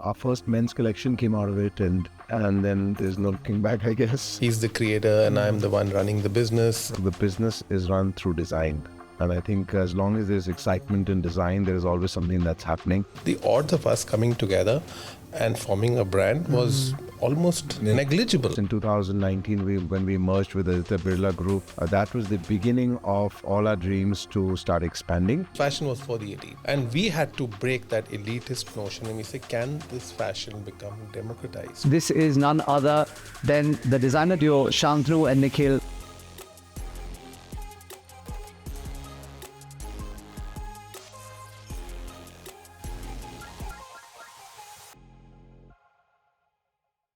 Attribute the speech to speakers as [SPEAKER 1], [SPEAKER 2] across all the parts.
[SPEAKER 1] our first men's collection came out of it, and then there's no looking back, I guess.
[SPEAKER 2] He's the creator and I'm the one running the business.
[SPEAKER 1] The business is run through design. And I think as long as there's excitement in design, there is always something that's happening.
[SPEAKER 2] The odds of us coming together and forming a brand was almost negligible.
[SPEAKER 1] In 2019, when we merged with the Birla Group, that was the beginning of all our dreams to start expanding.
[SPEAKER 2] Fashion was for the elite. And we had to break that elitist notion and we say, can this fashion become democratized?
[SPEAKER 3] This is none other than the designer duo Shantanu and Nikhil.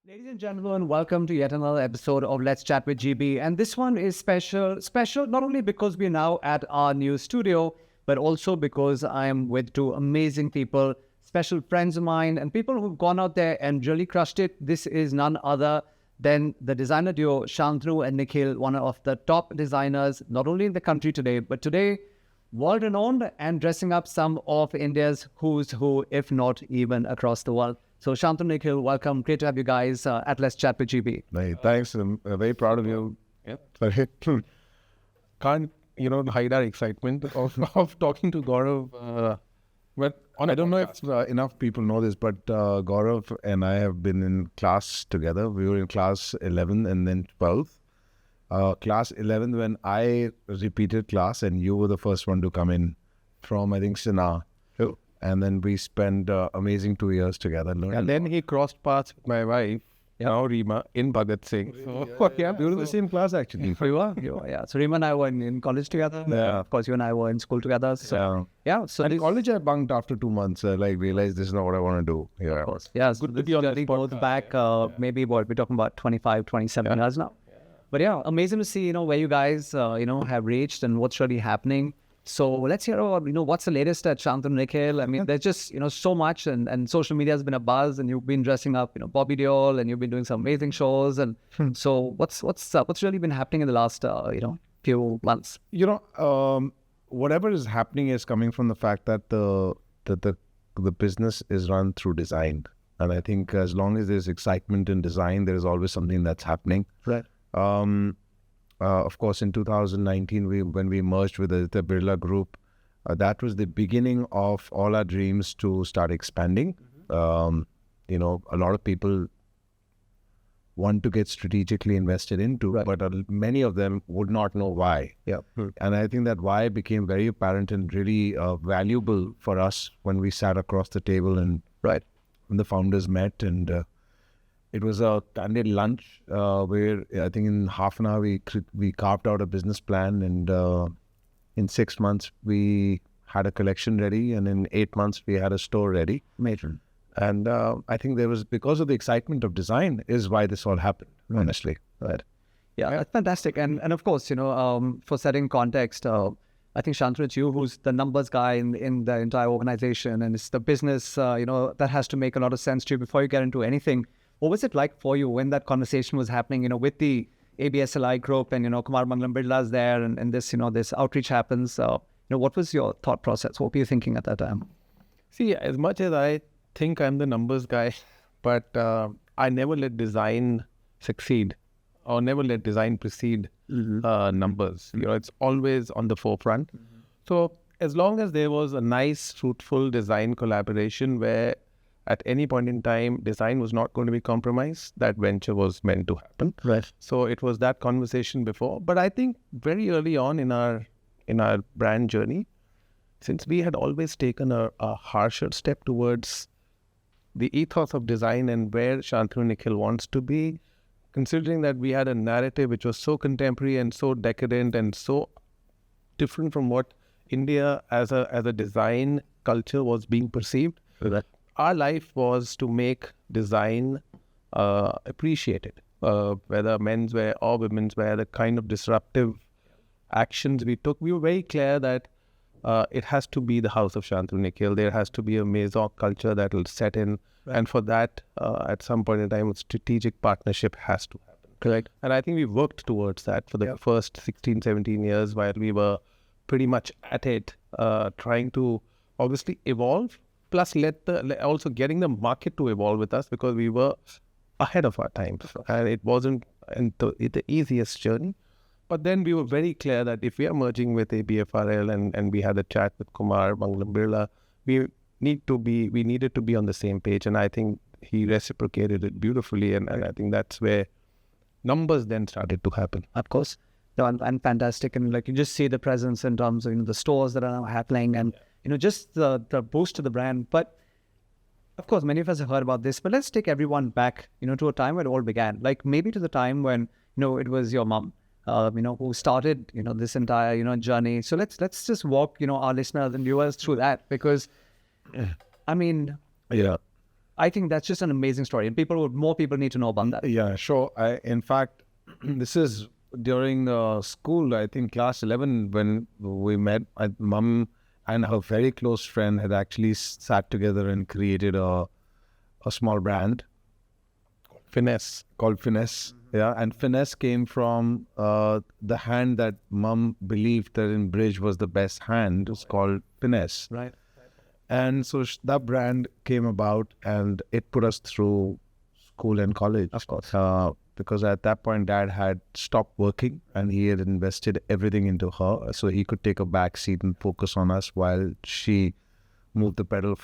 [SPEAKER 3] Ladies and gentlemen, welcome to yet another episode of Let's Chat with GB. And this one is special not only because we're now at our new studio, but also because I am with two amazing people, special friends of mine, and people who've gone out there and really crushed it. This is none other than the designer duo Shantanu and Nikhil, one of the top designers, not only in the country today, but today world-renowned and dressing up some of India's who's who, if not even across the world. So Shantanu, Nikhil, welcome. Great to have you guys at Let's Chat with GB.
[SPEAKER 1] Hey, thanks. I'm very proud of you.
[SPEAKER 4] Can't, hide our excitement of talking to Gaurav.
[SPEAKER 1] I don't know if enough people know this, but Gaurav and I have been in class together. We were in class 11 and then 12. Class 11 when I repeated class and you were the first one to come in from, I think, Sina.
[SPEAKER 4] Oh.
[SPEAKER 1] And then we spent amazing 2 years together.
[SPEAKER 4] And then he crossed paths with my wife, now Reema, in Bhagat Singh. So,
[SPEAKER 1] we were in the same class actually.
[SPEAKER 3] You are, yeah. So Reema and I were in college together.
[SPEAKER 1] Yeah.
[SPEAKER 3] Of course, you and I were in school together. So, yeah. So
[SPEAKER 1] in college I bunked after 2 months. Realized this is not what I want to do. Yeah, of course.
[SPEAKER 3] Yeah,
[SPEAKER 4] Good to be on this
[SPEAKER 3] goes back, maybe we're talking about 25, 27 years now. But yeah, amazing to see, where you guys, have reached and what's really happening. So let's hear about, what's the latest at Shantanu Nikhil. I mean, there's just, so much and social media has been a buzz and you've been dressing up, Bobby Deol and you've been doing some amazing shows. And so what's really been happening in the last, few months?
[SPEAKER 1] Whatever is happening is coming from the fact that the business is run through design. And I think as long as there's excitement in design, there is always something that's happening.
[SPEAKER 3] Right.
[SPEAKER 1] Of course, in 2019, when we merged with the Birla Group, that was the beginning of all our dreams to start expanding. A lot of people want to get strategically invested into,
[SPEAKER 3] right,
[SPEAKER 1] but many of them would not know why.
[SPEAKER 3] Yeah.
[SPEAKER 1] And I think that why became very apparent and really valuable for us when we sat across the table and
[SPEAKER 3] right,
[SPEAKER 1] when the founders met and it was a candid lunch where I think in half an hour we carved out a business plan, and in 6 months we had a collection ready, and in 8 months we had a store ready.
[SPEAKER 3] Major.
[SPEAKER 1] And I think there was, because of the excitement of design, is why this all happened, honestly.
[SPEAKER 3] Right. Yeah, that's fantastic. And of course, for setting context, I think Shantanu, it's you who's the numbers guy in the entire organization, and it's the business, that has to make a lot of sense to you before you get into anything. What was it like for you when that conversation was happening, with the ABSLI group and, Kumar Mangalam Birla's there and this, this outreach happens? What was your thought process? What were you thinking at that time?
[SPEAKER 4] See, as much as I think I'm the numbers guy, but I never let design succeed or never let design precede numbers. It's always on the forefront. So as long as there was a nice, fruitful design collaboration where at any point in time, design was not going to be compromised, that venture was meant to happen.
[SPEAKER 3] Right.
[SPEAKER 4] So it was that conversation before. But I think very early on in our brand journey, since we had always taken a harsher step towards the ethos of design and where Shantanu Nikhil wants to be, considering that we had a narrative which was so contemporary and so decadent and so different from what India as a design culture was being perceived,
[SPEAKER 3] Right.
[SPEAKER 4] Our life was to make design appreciated, whether men's wear or women's wear, the kind of disruptive actions we took. We were very clear that it has to be the House of Shantanu Nikhil. There has to be a maison culture that will set in. Right. And for that, at some point in time, a strategic partnership has to happen.
[SPEAKER 3] Correct.
[SPEAKER 4] And I think we worked towards that for the first 16, 17 years while we were pretty much at it, trying to obviously evolve, plus also getting the market to evolve with us, because we were ahead of our time, and it wasn't the easiest journey. But then we were very clear that if we are merging with ABFRL, and we had a chat with Kumar Mangalam Birla, we needed to be on the same page, and I think he reciprocated it beautifully, and I think that's where numbers then started to happen.
[SPEAKER 3] Of course. No, and fantastic. And like you just see the presence in terms of the stores that are now happening, and just the boost to the brand. But of course, many of us have heard about this. But let's take everyone back, to a time when it all began. Like maybe to the time when it was your mom, who started this entire journey. So let's just walk our listeners and viewers through that, because I mean,
[SPEAKER 1] Yeah.
[SPEAKER 3] I think that's just an amazing story, and more people need to know about that.
[SPEAKER 1] Yeah, sure. In fact, this is during school, I think class 11, when we met. Mom and her very close friend had actually sat together and created a small brand called Finesse. Yeah, and Finesse came from the hand that Mom believed that in bridge was the best hand. It's called Finesse.
[SPEAKER 3] Right.
[SPEAKER 1] And so that brand came about, and it put us through school and college.
[SPEAKER 3] Of course.
[SPEAKER 1] Because at that point, Dad had stopped working, and he had invested everything into her, so he could take a back seat and focus on us while she pressed the pedal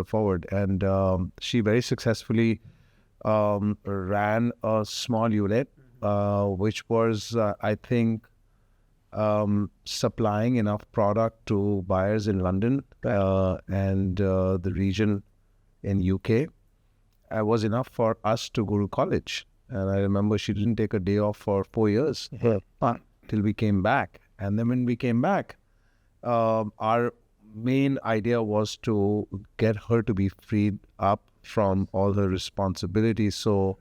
[SPEAKER 1] forward. And she very successfully ran a small unit, which was, I think, supplying enough product to buyers in London and the region in UK. Was enough for us to go to college. And I remember she didn't take a day off for 4 years till we came back. And then when we came back, our main idea was to get her to be freed up from all her responsibilities. So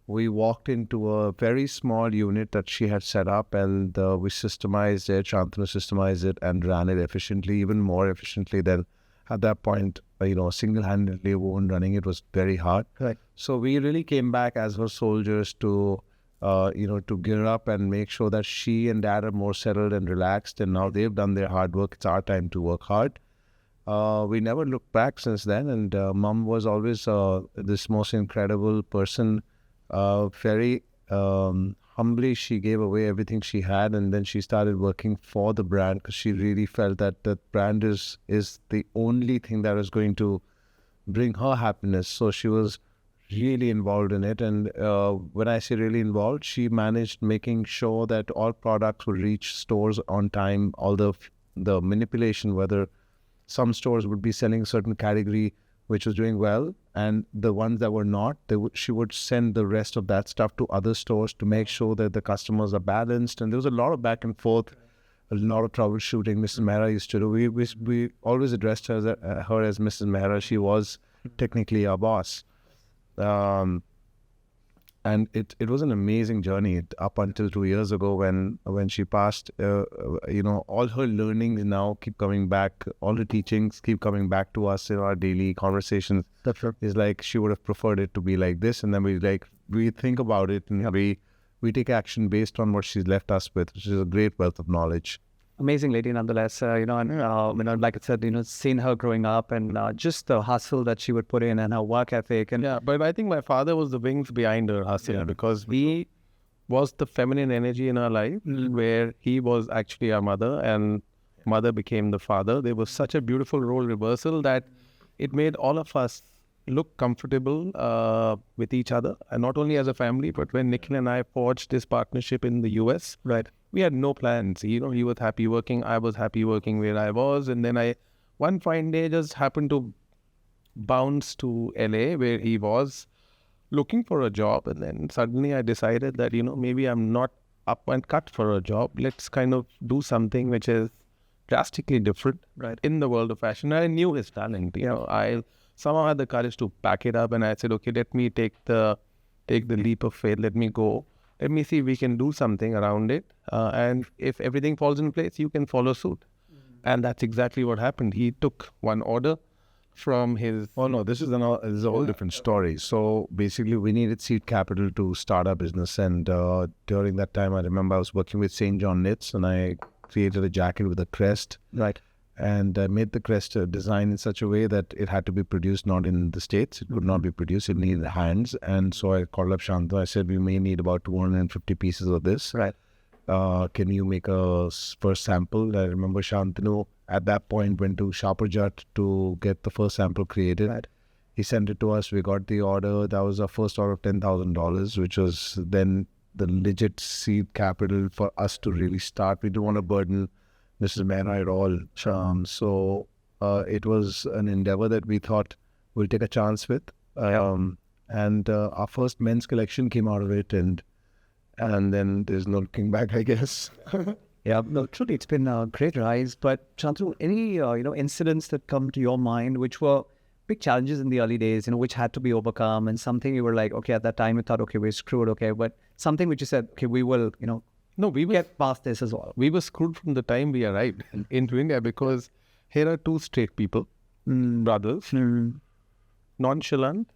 [SPEAKER 1] we walked into a very small unit that she had set up, and we systemized it. Shantanu systemized it and ran it efficiently, even more efficiently than at that point. Single-handedly running it was very hard.
[SPEAKER 3] Right.
[SPEAKER 1] So we really came back as her soldiers to gear up and make sure that she and Dad are more settled and relaxed. And now they've done their hard work. It's our time to work hard. We never looked back since then. And Mom was always this most incredible person. Very humbly, she gave away everything she had, and then she started working for the brand, because she really felt that that brand is the only thing that is going to bring her happiness. So she was really involved in it. And when I say really involved, she managed making sure that all products would reach stores on time. All the manipulation, whether some stores would be selling a certain category which was doing well, and the ones that were not, she would send the rest of that stuff to other stores to make sure that the customers are balanced. And there was a lot of back and forth, a lot of troubleshooting. Mrs. Mehra used to do. We always addressed her as Mrs. Mehra. She was technically our boss. And it was an amazing journey up until 2 years ago when she passed. All her learnings now keep coming back. All the teachings keep coming back to us in our daily conversations.
[SPEAKER 3] That's right.
[SPEAKER 1] It's like she would have preferred it to be like this, and then we think about it, and we take action based on what she's left us with, which is a great wealth of knowledge.
[SPEAKER 3] Amazing lady, nonetheless. Like I said, seeing her growing up, and just the hustle that she would put in, and her work ethic. And
[SPEAKER 4] Yeah, but I think my father was the wings behind her hustle, because he was the feminine energy in our life, where he was actually our mother, and mother became the father. There was such a beautiful role reversal that it made all of us look comfortable with each other, and not only as a family, but when Nikhil and I forged this partnership in the US,
[SPEAKER 3] right.
[SPEAKER 4] we had no plans. He was happy working, I was happy working where I was, and then one fine day just happened to bounce to LA, where he was looking for a job, and then suddenly I decided that maybe I'm not up and cut for a job. Let's kind of do something which is drastically different,
[SPEAKER 3] Right.
[SPEAKER 4] in the world of fashion. I knew his talent. I somehow had the courage to pack it up, and I said, okay, let me take the leap of faith. Let me go. Let me see if we can do something around it. And if everything falls in place, you can follow suit. And that's exactly what happened. He took one order from his...
[SPEAKER 1] Oh no, this is a whole different story. So basically, we needed seed capital to start our business, and during that time, I remember I was working with St. John Knits, and I created a jacket with a crest.
[SPEAKER 3] Right.
[SPEAKER 1] and made the crest design in such a way that it had to be produced not in the States. It could not be produced. It needed hands. And so I called up Shantanu. I said, we may need about 250 pieces of this.
[SPEAKER 3] Right.
[SPEAKER 1] Can you make a first sample? I remember Shantanu at that point went to Sharperjut to get the first sample created.
[SPEAKER 3] Right.
[SPEAKER 1] He sent it to us. We got the order. That was our first order of $10,000, which was then the legit seed capital for us to really start. We didn't want to burden Mrs. Mehra at all. So it was an endeavor that we thought we'll take a chance with. And our first men's collection came out of it, and then there's no looking back, I guess.
[SPEAKER 3] Yeah, no, truly, it's been a great rise. But Shantanu, any incidents that come to your mind which were big challenges in the early days, which had to be overcome, and something you were like, okay, at that time you thought, okay, we're screwed, okay, but something which you said, okay, we will,
[SPEAKER 4] No, we were
[SPEAKER 3] get past this as well.
[SPEAKER 4] we were screwed from the time we arrived into India, because here are two straight people, brothers, nonchalant,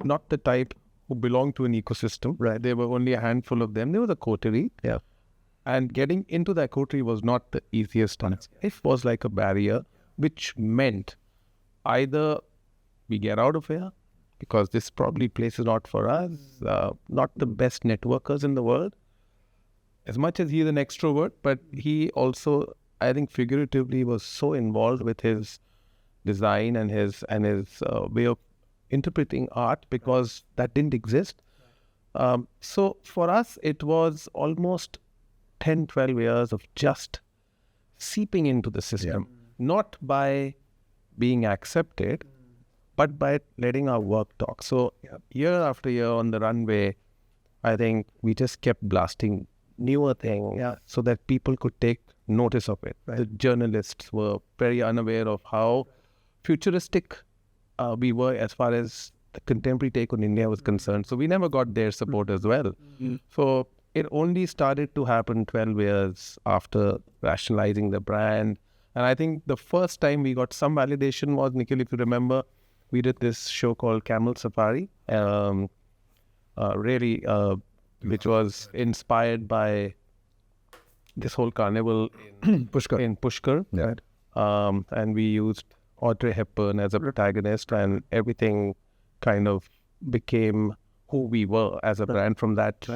[SPEAKER 4] not the type who belong to an ecosystem.
[SPEAKER 3] Right.
[SPEAKER 4] There were only a handful of them. There was a coterie.
[SPEAKER 3] Yeah.
[SPEAKER 4] And getting into that coterie was not the easiest task. It was like a barrier, which meant either we get out of here, because this probably place is not for us, not the best networkers in the world. As much as he's an extrovert, but he also, I think figuratively, was so involved with his design and his way of interpreting art, because that didn't exist. So for us, it was almost 10, 12 years of just seeping into the system, not by being accepted, but by letting our work talk. So year after year on the runway, I think we just kept blasting newer things so that people could take notice of it. The journalists were very unaware of how futuristic we were as far as the contemporary take on India was concerned. So we never got their support as well. So it only started to happen 12 years after rationalizing the brand. And I think the first time we got some validation was, Nikhil, if you remember, we did this show called Camel Safari, which was inspired by this whole carnival in Pushkar.
[SPEAKER 1] Yeah.
[SPEAKER 4] And we used Audrey Hepburn as a protagonist, and everything kind of became who we were as a brand from that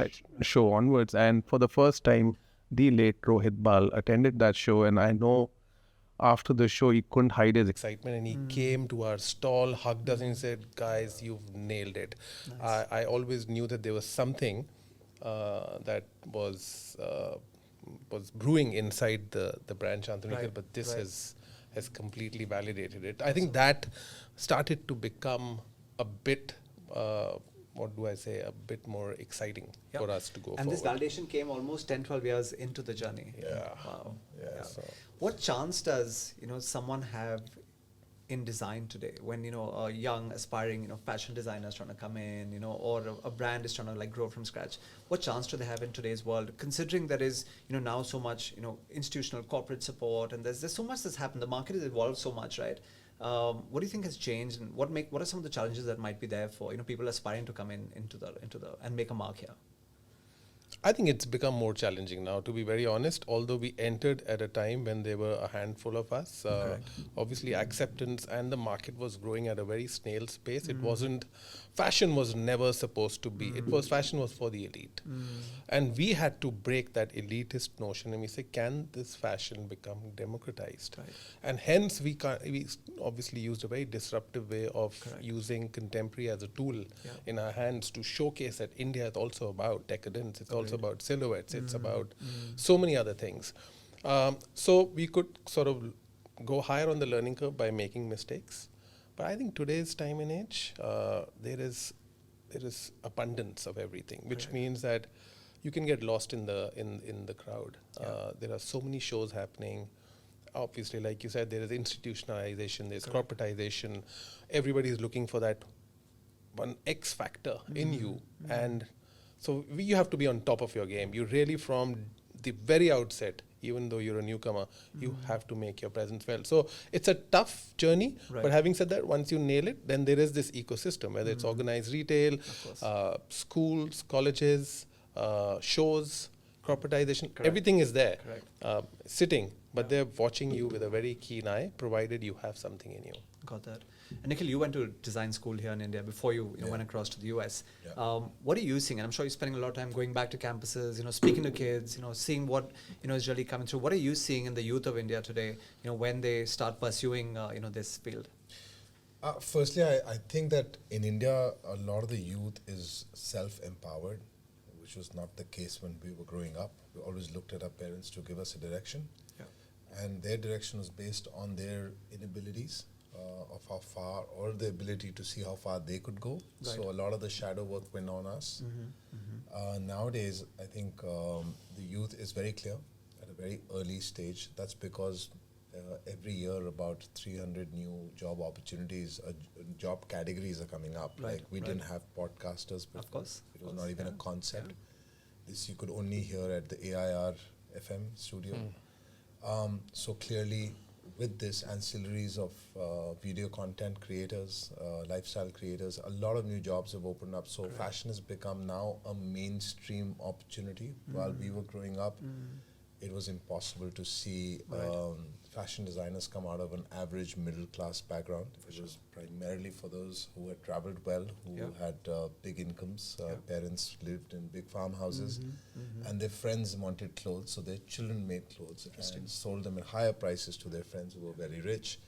[SPEAKER 4] show onwards. And for the first time, the late Rohit Bal attended that show, and I know after the show he couldn't hide his excitement.
[SPEAKER 2] And he came to our stall, hugged us, and said, "Guys, you've nailed it." Nice. I always knew that there was something that was brewing inside the brand Shantanu Nikhil, but this has completely validated it. I think that started to become a bit, a bit more exciting for us to go forward.
[SPEAKER 3] And this validation came almost 10, 12 years into the journey.
[SPEAKER 2] Yeah.
[SPEAKER 3] Wow.
[SPEAKER 2] Yeah. So.
[SPEAKER 3] What chance does, someone have in design today when, a young aspiring, fashion designer is trying to come in, or a brand is trying to grow from scratch? What chance do they have in today's world, considering there is, now so much, institutional corporate support, and there's so much that's happened. The market has evolved so much, right? What do you think has changed, and what are some of the challenges that might be there for, people aspiring to come into the and make a mark here?
[SPEAKER 2] I think it's become more challenging now, to be very honest, although we entered at a time when there were a handful of us. Obviously, acceptance and the market was growing at a very snail's pace. It wasn't, fashion was never supposed to be, fashion was for the elite. And we had to break that elitist notion, and we say, can this fashion become democratized? Right. And hence, we obviously used a very disruptive way of using contemporary as a tool in our hands to showcase that India is also about decadence. It's also about silhouettes. It's about so many other things. So we could sort of go higher on the learning curve by making mistakes. But I think today's time and age, there is abundance of everything, which means that you can get lost in the crowd. There are so many shows happening. Obviously, like you said, there is institutionalization, there's corporatization. Everybody is looking for that one X factor in you, and so you have to be on top of your game. You really, from the very outset, even though you're a newcomer, you have to make your presence felt. So it's a tough journey, but having said that, once you nail it, then there is this ecosystem, whether it's organized retail, schools, colleges, shows, corporatization,
[SPEAKER 3] Correct.
[SPEAKER 2] everything is there,
[SPEAKER 3] Correct.
[SPEAKER 2] sitting, but they're watching you with a very keen eye, provided you have something in you.
[SPEAKER 3] Got that. And Nikhil, you went to design school here in India before you, went across to the US. What are you seeing? And I'm sure you're spending a lot of time going back to campuses, speaking to kids, seeing what, is really coming through. What are you seeing in the youth of India today, when they start pursuing, this field?
[SPEAKER 5] Firstly, I think that in India, a lot of the youth is self-empowered, which was not the case when we were growing up. We always looked at our parents to give us a direction. And their direction was based on their inabilities of how far, or the ability to see how far they could go.
[SPEAKER 3] Right.
[SPEAKER 5] So a lot of the shadow work went on us. Nowadays, I think the youth is very clear at a very early stage. That's because every year about 300 new job opportunities, job categories are coming up.
[SPEAKER 3] Right,
[SPEAKER 5] Like we didn't have podcasters before.
[SPEAKER 3] Of course.
[SPEAKER 5] It was not even a concept. This you could only hear at the AIR FM studio. So clearly, with this, ancillaries of video content creators, lifestyle creators, a lot of new jobs have opened up. So fashion has become now a mainstream opportunity. While we were growing up, it was impossible to see fashion designers come out of an average middle class background. It was primarily for those who had traveled well, who had big incomes. Parents lived in big farmhouses, and their friends wanted clothes, so their children made clothes and sold them at higher prices to their friends who were very rich.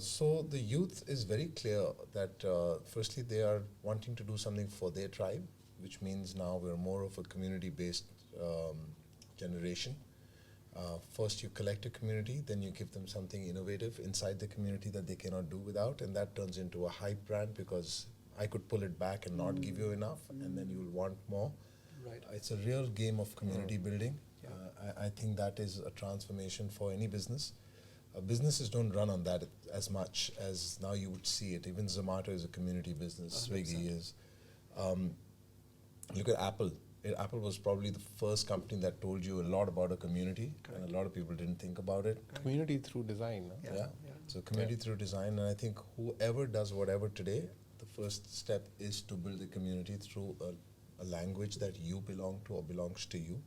[SPEAKER 5] So the youth is very clear that firstly they are wanting to do something for their tribe, which means now we're more of a community-based generation. First you collect a community, then you give them something innovative inside the community that they cannot do without, and that turns into a hype brand because I could pull it back and not give you enough, and then you'll want more.
[SPEAKER 3] Right.
[SPEAKER 5] It's a real game of community building. I think that is a transformation for any business. Businesses don't run on that as much as now you would see it. Even Zomato is a community business,
[SPEAKER 3] 100%.
[SPEAKER 5] Swiggy is. Look at Apple. Apple was probably the first company that told you a lot about a community, and a lot of people didn't think about it.
[SPEAKER 2] Community through design. No?
[SPEAKER 5] Yeah. So community through design, and I think whoever does whatever today, the first step is to build a community through a language that you belong to or belongs to you,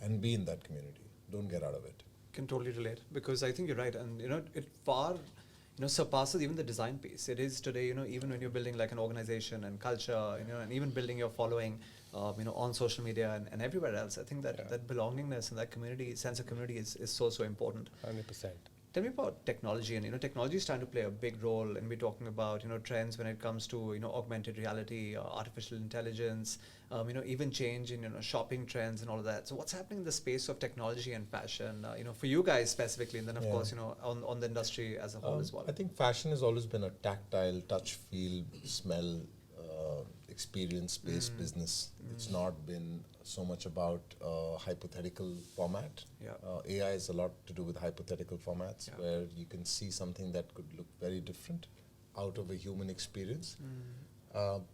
[SPEAKER 5] and be in that community. Don't get out of it.
[SPEAKER 3] Can totally relate, because I think you're right, and it far surpasses even the design piece. It is today, even when you're building like an organization and culture, and even building your following, on social media and everywhere else. I think that that belongingness and that community sense of community is so important.
[SPEAKER 2] 100%.
[SPEAKER 3] Tell me about technology, and technology is starting to play a big role, and we're talking about trends when it comes to augmented reality, artificial intelligence, even change in shopping trends and all of that. So what's happening in the space of technology and fashion, for you guys specifically, and then of course on the industry as a whole as well?
[SPEAKER 5] I think fashion has always been a tactile, touch, feel, smell, experience-based business. It's not been so much about hypothetical format. AI is a lot to do with hypothetical formats where you can see something that could look very different out of a human experience.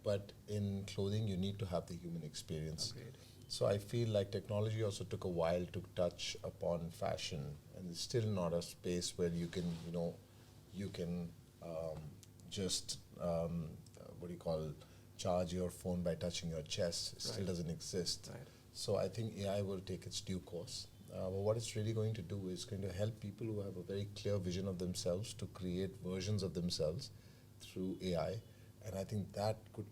[SPEAKER 5] But in clothing, you need to have the human experience.
[SPEAKER 3] Agreed.
[SPEAKER 5] So I feel like technology also took a while to touch upon fashion, and it's still not a space where you can, just what do you call, charge your phone by touching your chest. It still doesn't exist.
[SPEAKER 3] Right.
[SPEAKER 5] So I think AI will take its due course. But what it's really going to do is going to help people who have a very clear vision of themselves to create versions of themselves through AI. And I think that could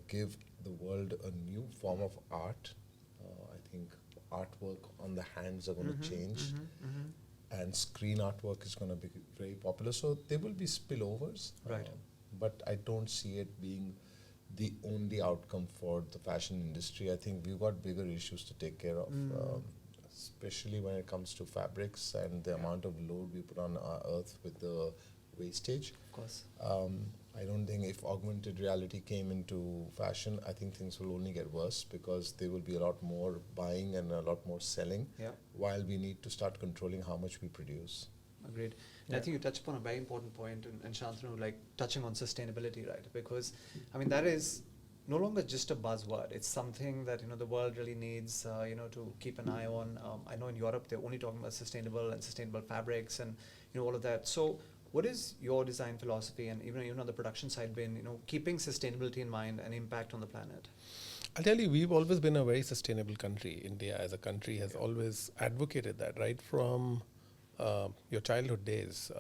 [SPEAKER 5] give the world a new form of art. I think artwork on the hands are going to change. And screen artwork is going to be very popular. So there will be spillovers.
[SPEAKER 3] Right.
[SPEAKER 5] But I don't see it being the only outcome for the fashion industry. I think we've got bigger issues to take care of, especially when it comes to fabrics and the amount of load we put on our earth with the wastage.
[SPEAKER 3] Of course.
[SPEAKER 5] I don't think if augmented reality came into fashion, I think things will only get worse because there will be a lot more buying and a lot more selling, while we need to start controlling how much we produce.
[SPEAKER 3] Agreed. And I think you touched upon a very important point, and Shantanu, like touching on sustainability, right? Because, I mean, that is no longer just a buzzword. It's something that, the world really needs, to keep an eye on. I know in Europe, they're only talking about sustainable fabrics and, all of that. So What is your design philosophy and even on the production side been, keeping sustainability in mind and impact on the planet?
[SPEAKER 2] I'll tell you, we've always been a very sustainable country. India as a country has always advocated that, right from your childhood days.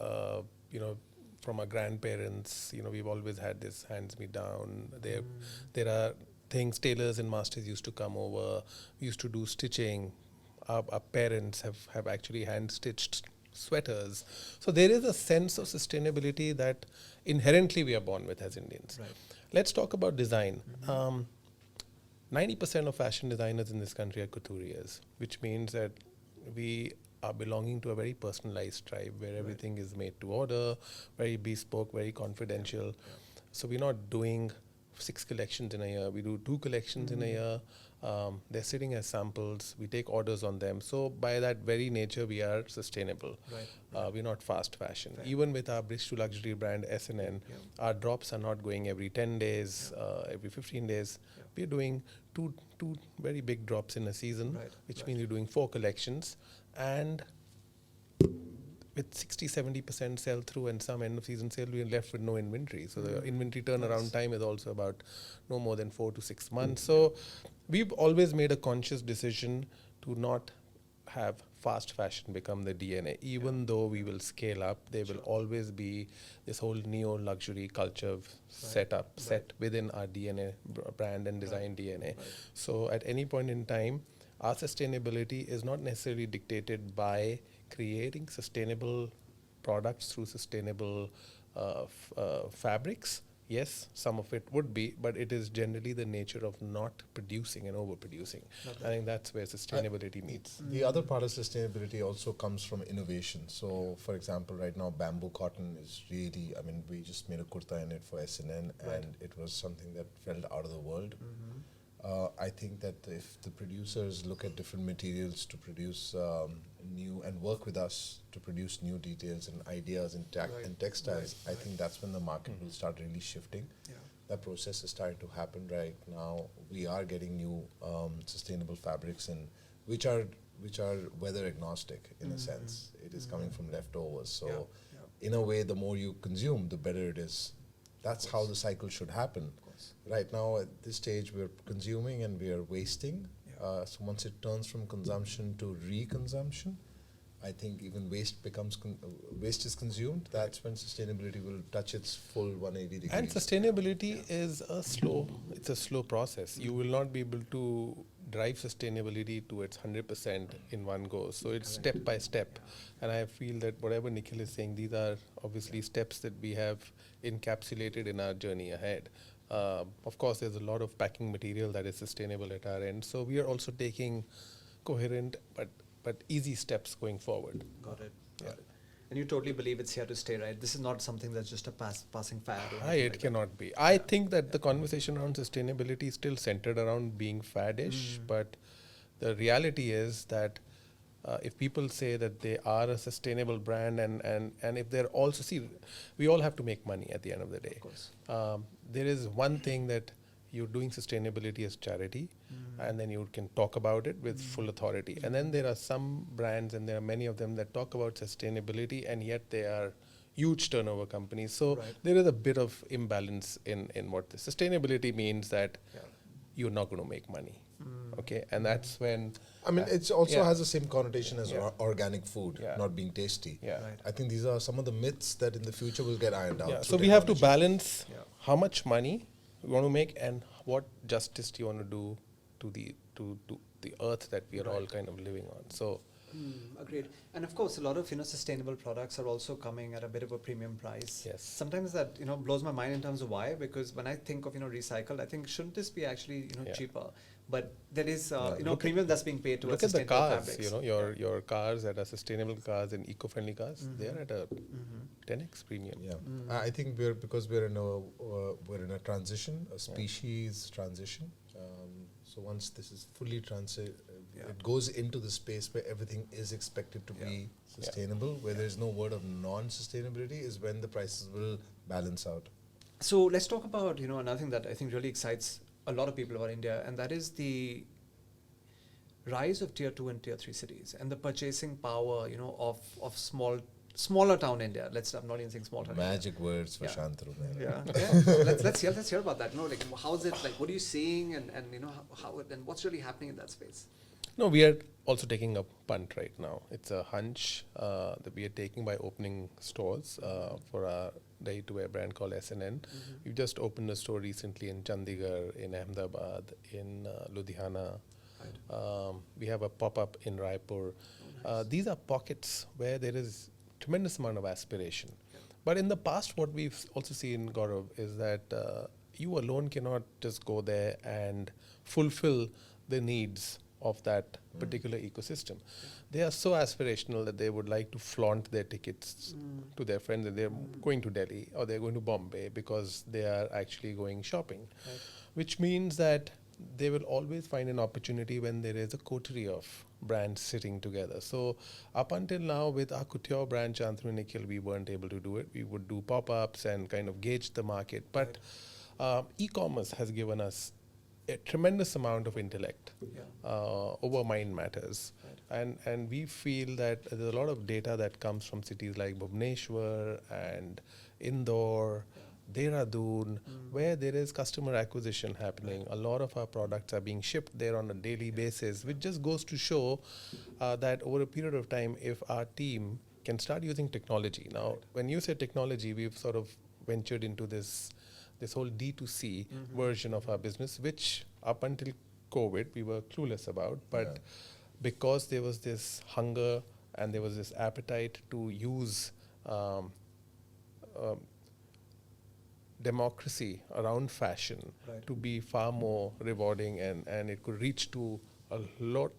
[SPEAKER 2] From our grandparents, we've always had this hands me down. There are things, tailors and masters used to come over. We used to do stitching. Our parents have actually hand stitched sweaters. So there is a sense of sustainability that inherently we are born with as Indians.
[SPEAKER 3] Right.
[SPEAKER 2] Let's talk about design. 90% of fashion designers in this country are couturiers, which means that we are belonging to a very personalized tribe where everything is made to order, very bespoke, very confidential. So we're not doing 6 collections in a year. We do 2 collections in a year. They're sitting as samples. We take orders on them. So by that very nature, we are sustainable.
[SPEAKER 3] Right.
[SPEAKER 2] We're not fast fashion.
[SPEAKER 3] Right.
[SPEAKER 2] Even with our bridge to luxury brand SNN, our drops are not going every 10 days, every 15 days. We're doing two very big drops in a season, which means you're doing 4 collections. And with 60-70% sell through and some end of season sale, we are left with no inventory. So the inventory turnaround time is also about no more than 4 to 6 months. So we've always made a conscious decision to not have fast fashion become the DNA. Even though we will scale up, there will always be this whole neo luxury culture set within our DNA, brand and design DNA. So at any point in time, our sustainability is not necessarily dictated by creating sustainable products through sustainable fabrics. Yes, some of it would be, but it is generally the nature of not producing and overproducing. I think that's where sustainability meets.
[SPEAKER 5] The other part of sustainability also comes from innovation. So, for example, right now, bamboo cotton is really, we just made a kurta in it for SNN, and it was something that felt out of the world. I think that if the producers look at different materials to produce new and work with us to produce new details and ideas and textiles, I think that's when the market will start really shifting. That process is starting to happen right now. We are getting new sustainable fabrics and which are weather agnostic in a sense. It is coming from leftovers. So in a way, the more you consume, the better it is. That's how the cycle should happen. Right now, at this stage, we're consuming and we are wasting. So once it turns from consumption to reconsumption, I think even waste is consumed. That's when sustainability will touch its full 180 degrees.
[SPEAKER 2] And sustainability is a slow process. You will not be able to drive sustainability to its 100% in one go. So it's step by step. And I feel that whatever Nikhil is saying, these are obviously steps that we have encapsulated in our journey ahead. Of course, there's a lot of packing material that is sustainable at our end. So we are also taking coherent but easy steps going forward.
[SPEAKER 3] Got it. And you totally believe it's here to stay, right? This is not something that's just a passing fad.
[SPEAKER 2] It cannot be. I think that the conversation around sustainability is still centered around being faddish, but the reality is that if people say that they are a sustainable brand and if they're also, we all have to make money at the end of the day.
[SPEAKER 3] Of course.
[SPEAKER 2] There is one thing that you're doing sustainability as charity, and then you can talk about it with full authority. And then there are some brands, and there are many of them that talk about sustainability, and yet they are huge turnover companies. So there is a bit of imbalance in what the sustainability means, that you're not going to make money. Okay, and that's when...
[SPEAKER 5] it also has the same connotation as organic food, not being tasty. I think these are some of the myths that in the future will get ironed out.
[SPEAKER 2] So we have to balance how much money you want to make and what justice do you want to do to the earth that we are all kind of living on. So
[SPEAKER 3] agreed. And of course, a lot of sustainable products are also coming at a bit of a premium price.
[SPEAKER 2] Yes.
[SPEAKER 3] Sometimes that blows my mind in terms of why, because when I think of recycled, I think shouldn't this be actually cheaper? But there is premium that's being paid towards sustainable fabrics.
[SPEAKER 2] Look at the cars. Your cars that are sustainable cars and eco-friendly cars, they are at a 10x premium.
[SPEAKER 5] I think because we're in a transition, a species transition. So once this is fully it goes into the space where everything is expected to be sustainable, where there's no word of non-sustainability, is when the prices will balance out.
[SPEAKER 3] So let's talk about another thing that I think really excites a lot of people about India, and that is the rise of tier 2 and tier 3 cities and the purchasing power of small smaller town India. I'm not even saying small town.
[SPEAKER 5] Magic words for
[SPEAKER 3] Yeah.
[SPEAKER 5] Shantanu. Man.
[SPEAKER 3] Yeah. So let's hear about that. Like how is it? Like what are you seeing, and how and what's really happening in that space?
[SPEAKER 2] No, we are also taking a punt right now. It's a hunch that we are taking by opening stores for our ready-to-wear brand called SNN. We've just opened a store recently in Chandigarh, in Ahmedabad, in Ludhiana. We have a pop-up in Raipur. These are pockets where there is tremendous amount of aspiration. But in the past, what we've also seen, Gaurav, is that you alone cannot just go there and fulfill the needs of that particular ecosystem. They are so aspirational that they would like to flaunt their tickets to their friends that they're going to Delhi or they're going to Bombay because they are actually going shopping, which means that they will always find an opportunity when there is a coterie of brands sitting together. So up until now, with our couture brand Shantanu Nikhil, we weren't able to do it. We would do pop-ups and kind of gauge the market. But e-commerce has given us a tremendous amount of intellect over mind matters. And we feel that there's a lot of data that comes from cities like Bhubaneswar and Indore, Dehradun, where there is customer acquisition happening. A lot of our products are being shipped there on a daily basis, which just goes to show that over a period of time, if our team can start using technology. Now, when you say technology, we've sort of ventured into this whole D2C version of our business, which up until COVID, we were clueless about. But because there was this hunger and there was this appetite to use democracy around fashion to be far more rewarding, and it could reach to a lot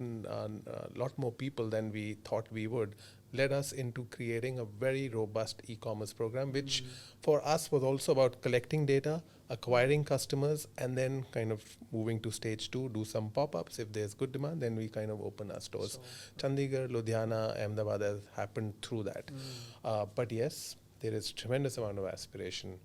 [SPEAKER 2] more people than we thought we would, led us into creating a very robust e-commerce program, which for us was also about collecting data, acquiring customers, and then kind of moving to stage 2, do some pop-ups. If there's good demand, then we kind of open our stores. Chandigarh, Ludhiana, Ahmedabad has happened through that. But yes, there is tremendous amount of aspiration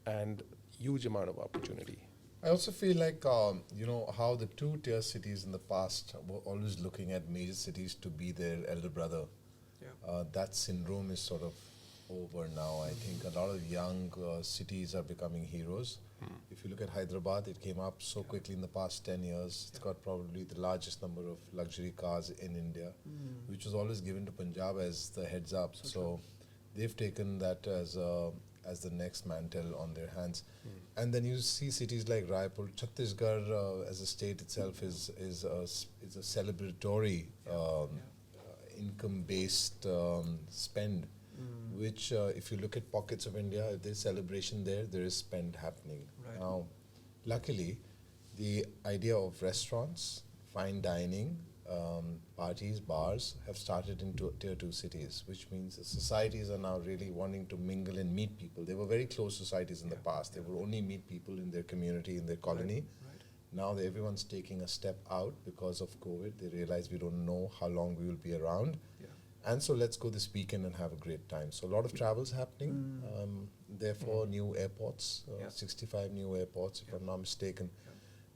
[SPEAKER 2] and huge amount of opportunity.
[SPEAKER 5] I also feel like, how the two-tier cities in the past were always looking at major cities to be their elder brother. That syndrome is sort of over now. I think a lot of young cities are becoming heroes. If you look at Hyderabad, it came up so quickly in the past 10 years. It's got probably the largest number of luxury cars in India, which was always given to Punjab as the heads up. So they've taken that as the next mantle on their hands. And then you see cities like Raipur, Chhattisgarh as a state itself is a celebratory income-based spend, which if you look at pockets of India, if there's celebration there is spend happening. Now, luckily, the idea of restaurants, fine dining, parties, bars have started in tier 2 cities, which means the societies are now really wanting to mingle and meet people. They were very close societies in the past. They would only meet people in their community, in their colony. Now everyone's taking a step out because of COVID. They realize we don't know how long we will be around. And so let's go this weekend and have a great time. So a lot of travel's happening. Therefore, new airports, 65 new airports, if I'm not mistaken.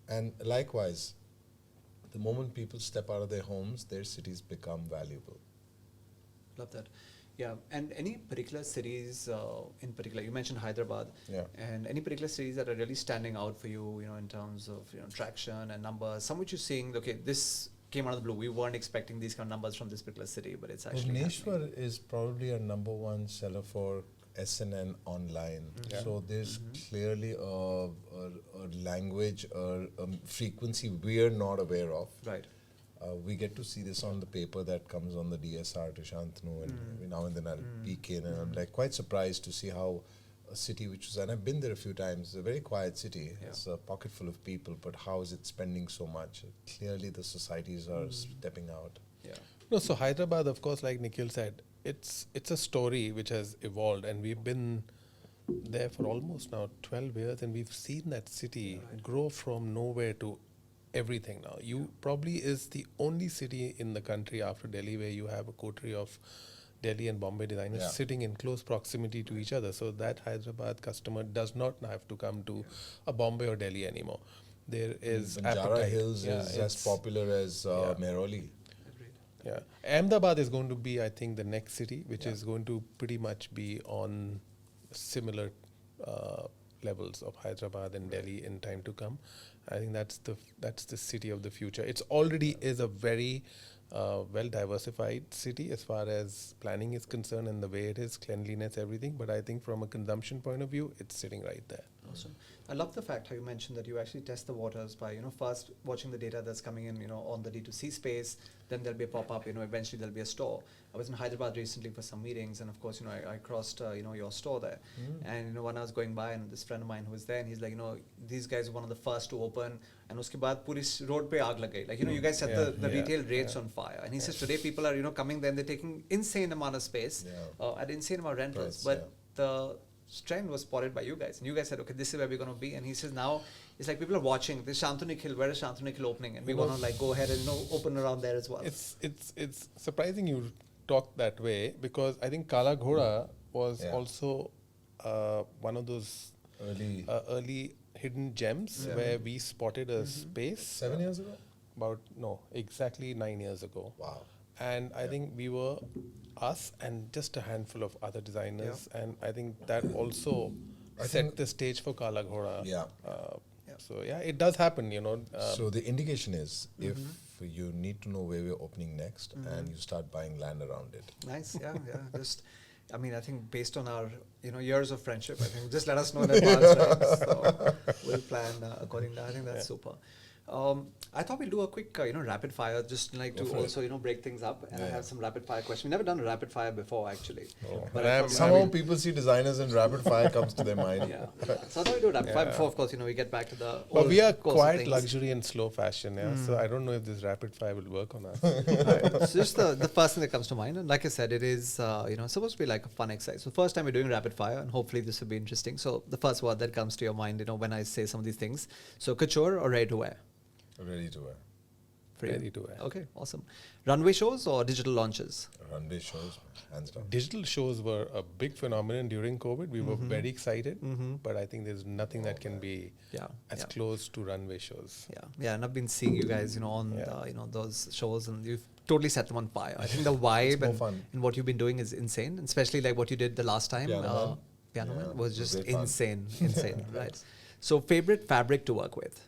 [SPEAKER 5] And likewise, the moment people step out of their homes, their cities become valuable.
[SPEAKER 3] Love that. Yeah, and any particular cities in particular, you mentioned Hyderabad, and any particular cities that are really standing out for you, in terms of traction and numbers, some which you're seeing, okay, this came out of the blue, we weren't expecting these kind of numbers from this particular city, but it's actually
[SPEAKER 5] Bhubaneswar is probably a #1 seller for SNN online. So there's clearly a language or a frequency we're not aware of. We get to see this on the paper that comes on the DSR to Shantanu, and every now and then I'll peek in, and I'm like quite surprised to see how a city which was, and I've been there a few times, it's a very quiet city, it's a pocket full of people, but how is it spending so much? Clearly the societies are stepping out.
[SPEAKER 2] No, so Hyderabad, of course, like Nikhil said, it's a story which has evolved, and we've been there for almost now 12 years, and we've seen that city grow from nowhere to everything now. You probably is the only city in the country after Delhi where you have a coterie of Delhi and Bombay designers sitting in close proximity to each other. So that Hyderabad customer does not have to come to a Bombay or Delhi anymore. There is
[SPEAKER 5] Banjara Hills is as popular as Mehrauli.
[SPEAKER 2] Yeah. Ahmedabad is going to be, I think, the next city, which is going to pretty much be on similar levels of Hyderabad and Delhi in time to come. I think that's the city of the future. It's already is a very well diversified city as far as planning is concerned and the way it is, cleanliness, everything. But I think from a consumption point of view, it's sitting right there.
[SPEAKER 3] Awesome. I love the fact how you mentioned that you actually test the waters by, first watching the data that's coming in, on the D2C space, then there'll be a pop-up, eventually there'll be a store. I was in Hyderabad recently for some meetings, and of course, I crossed, your store there. And, when I was going by, and this friend of mine who was there, and he's like, these guys were one of the first to open, and uske baad puri road pe aag lag gayi. Like, you guys set the retail rates on fire. And he says today people are, coming there and they're taking insane amount of space, at insane amount of rentals. But the trend was spotted by you guys, and you guys said, okay, this is where we're going to be. And he says now it's like people are watching this Shantanu Nikhil, where is Shantanu Nikhil opening, and we want to like go ahead and open around there as well.
[SPEAKER 2] It's surprising you talk that way, because I think Kala Ghoda was also one of those early hidden gems where we spotted a space
[SPEAKER 5] 7 years ago.
[SPEAKER 2] Exactly 9 years ago.
[SPEAKER 5] Wow.
[SPEAKER 2] And I think we were us and just a handful of other designers, and I think that also set the stage for Kala Ghoda. So it does happen,
[SPEAKER 5] So the indication is if you need to know where we're opening next, and you start buying land around it.
[SPEAKER 3] Nice, yeah. Just, I think based on our years of friendship, I think just let us know in advance, right? So we'll plan according to that. I think that's super. I thought we'll do a quick, rapid fire, just like to also, break things up. And I have some rapid fire questions. We've never done a rapid fire before, actually.
[SPEAKER 5] But somehow people see designers and rapid fire comes to their mind.
[SPEAKER 3] So I thought we'd do a rapid fire before, of course, we get back to the
[SPEAKER 2] But we are quite luxury and slow fashion, so I don't know if this rapid fire will work on us.
[SPEAKER 3] Right. So just the first thing that comes to mind, and like I said, it is, supposed to be like a fun exercise. So first time we're doing rapid fire, and hopefully this will be interesting. So the first word that comes to your mind, when I say some of these things. So couture or ready to wear?
[SPEAKER 5] Ready to wear.
[SPEAKER 2] Ready to wear.
[SPEAKER 3] Okay, awesome. Runway shows or digital launches?
[SPEAKER 5] Runway shows, hands down.
[SPEAKER 2] Digital shows were a big phenomenon during COVID. We were very excited, but I think there's nothing that can be as close to runway shows.
[SPEAKER 3] Yeah, and I've been seeing you guys, on those shows, and you've totally set them on fire. I think the vibe and what you've been doing is insane, and especially like what you did the last time. Piano Man was just insane, right? So favorite fabric to work with?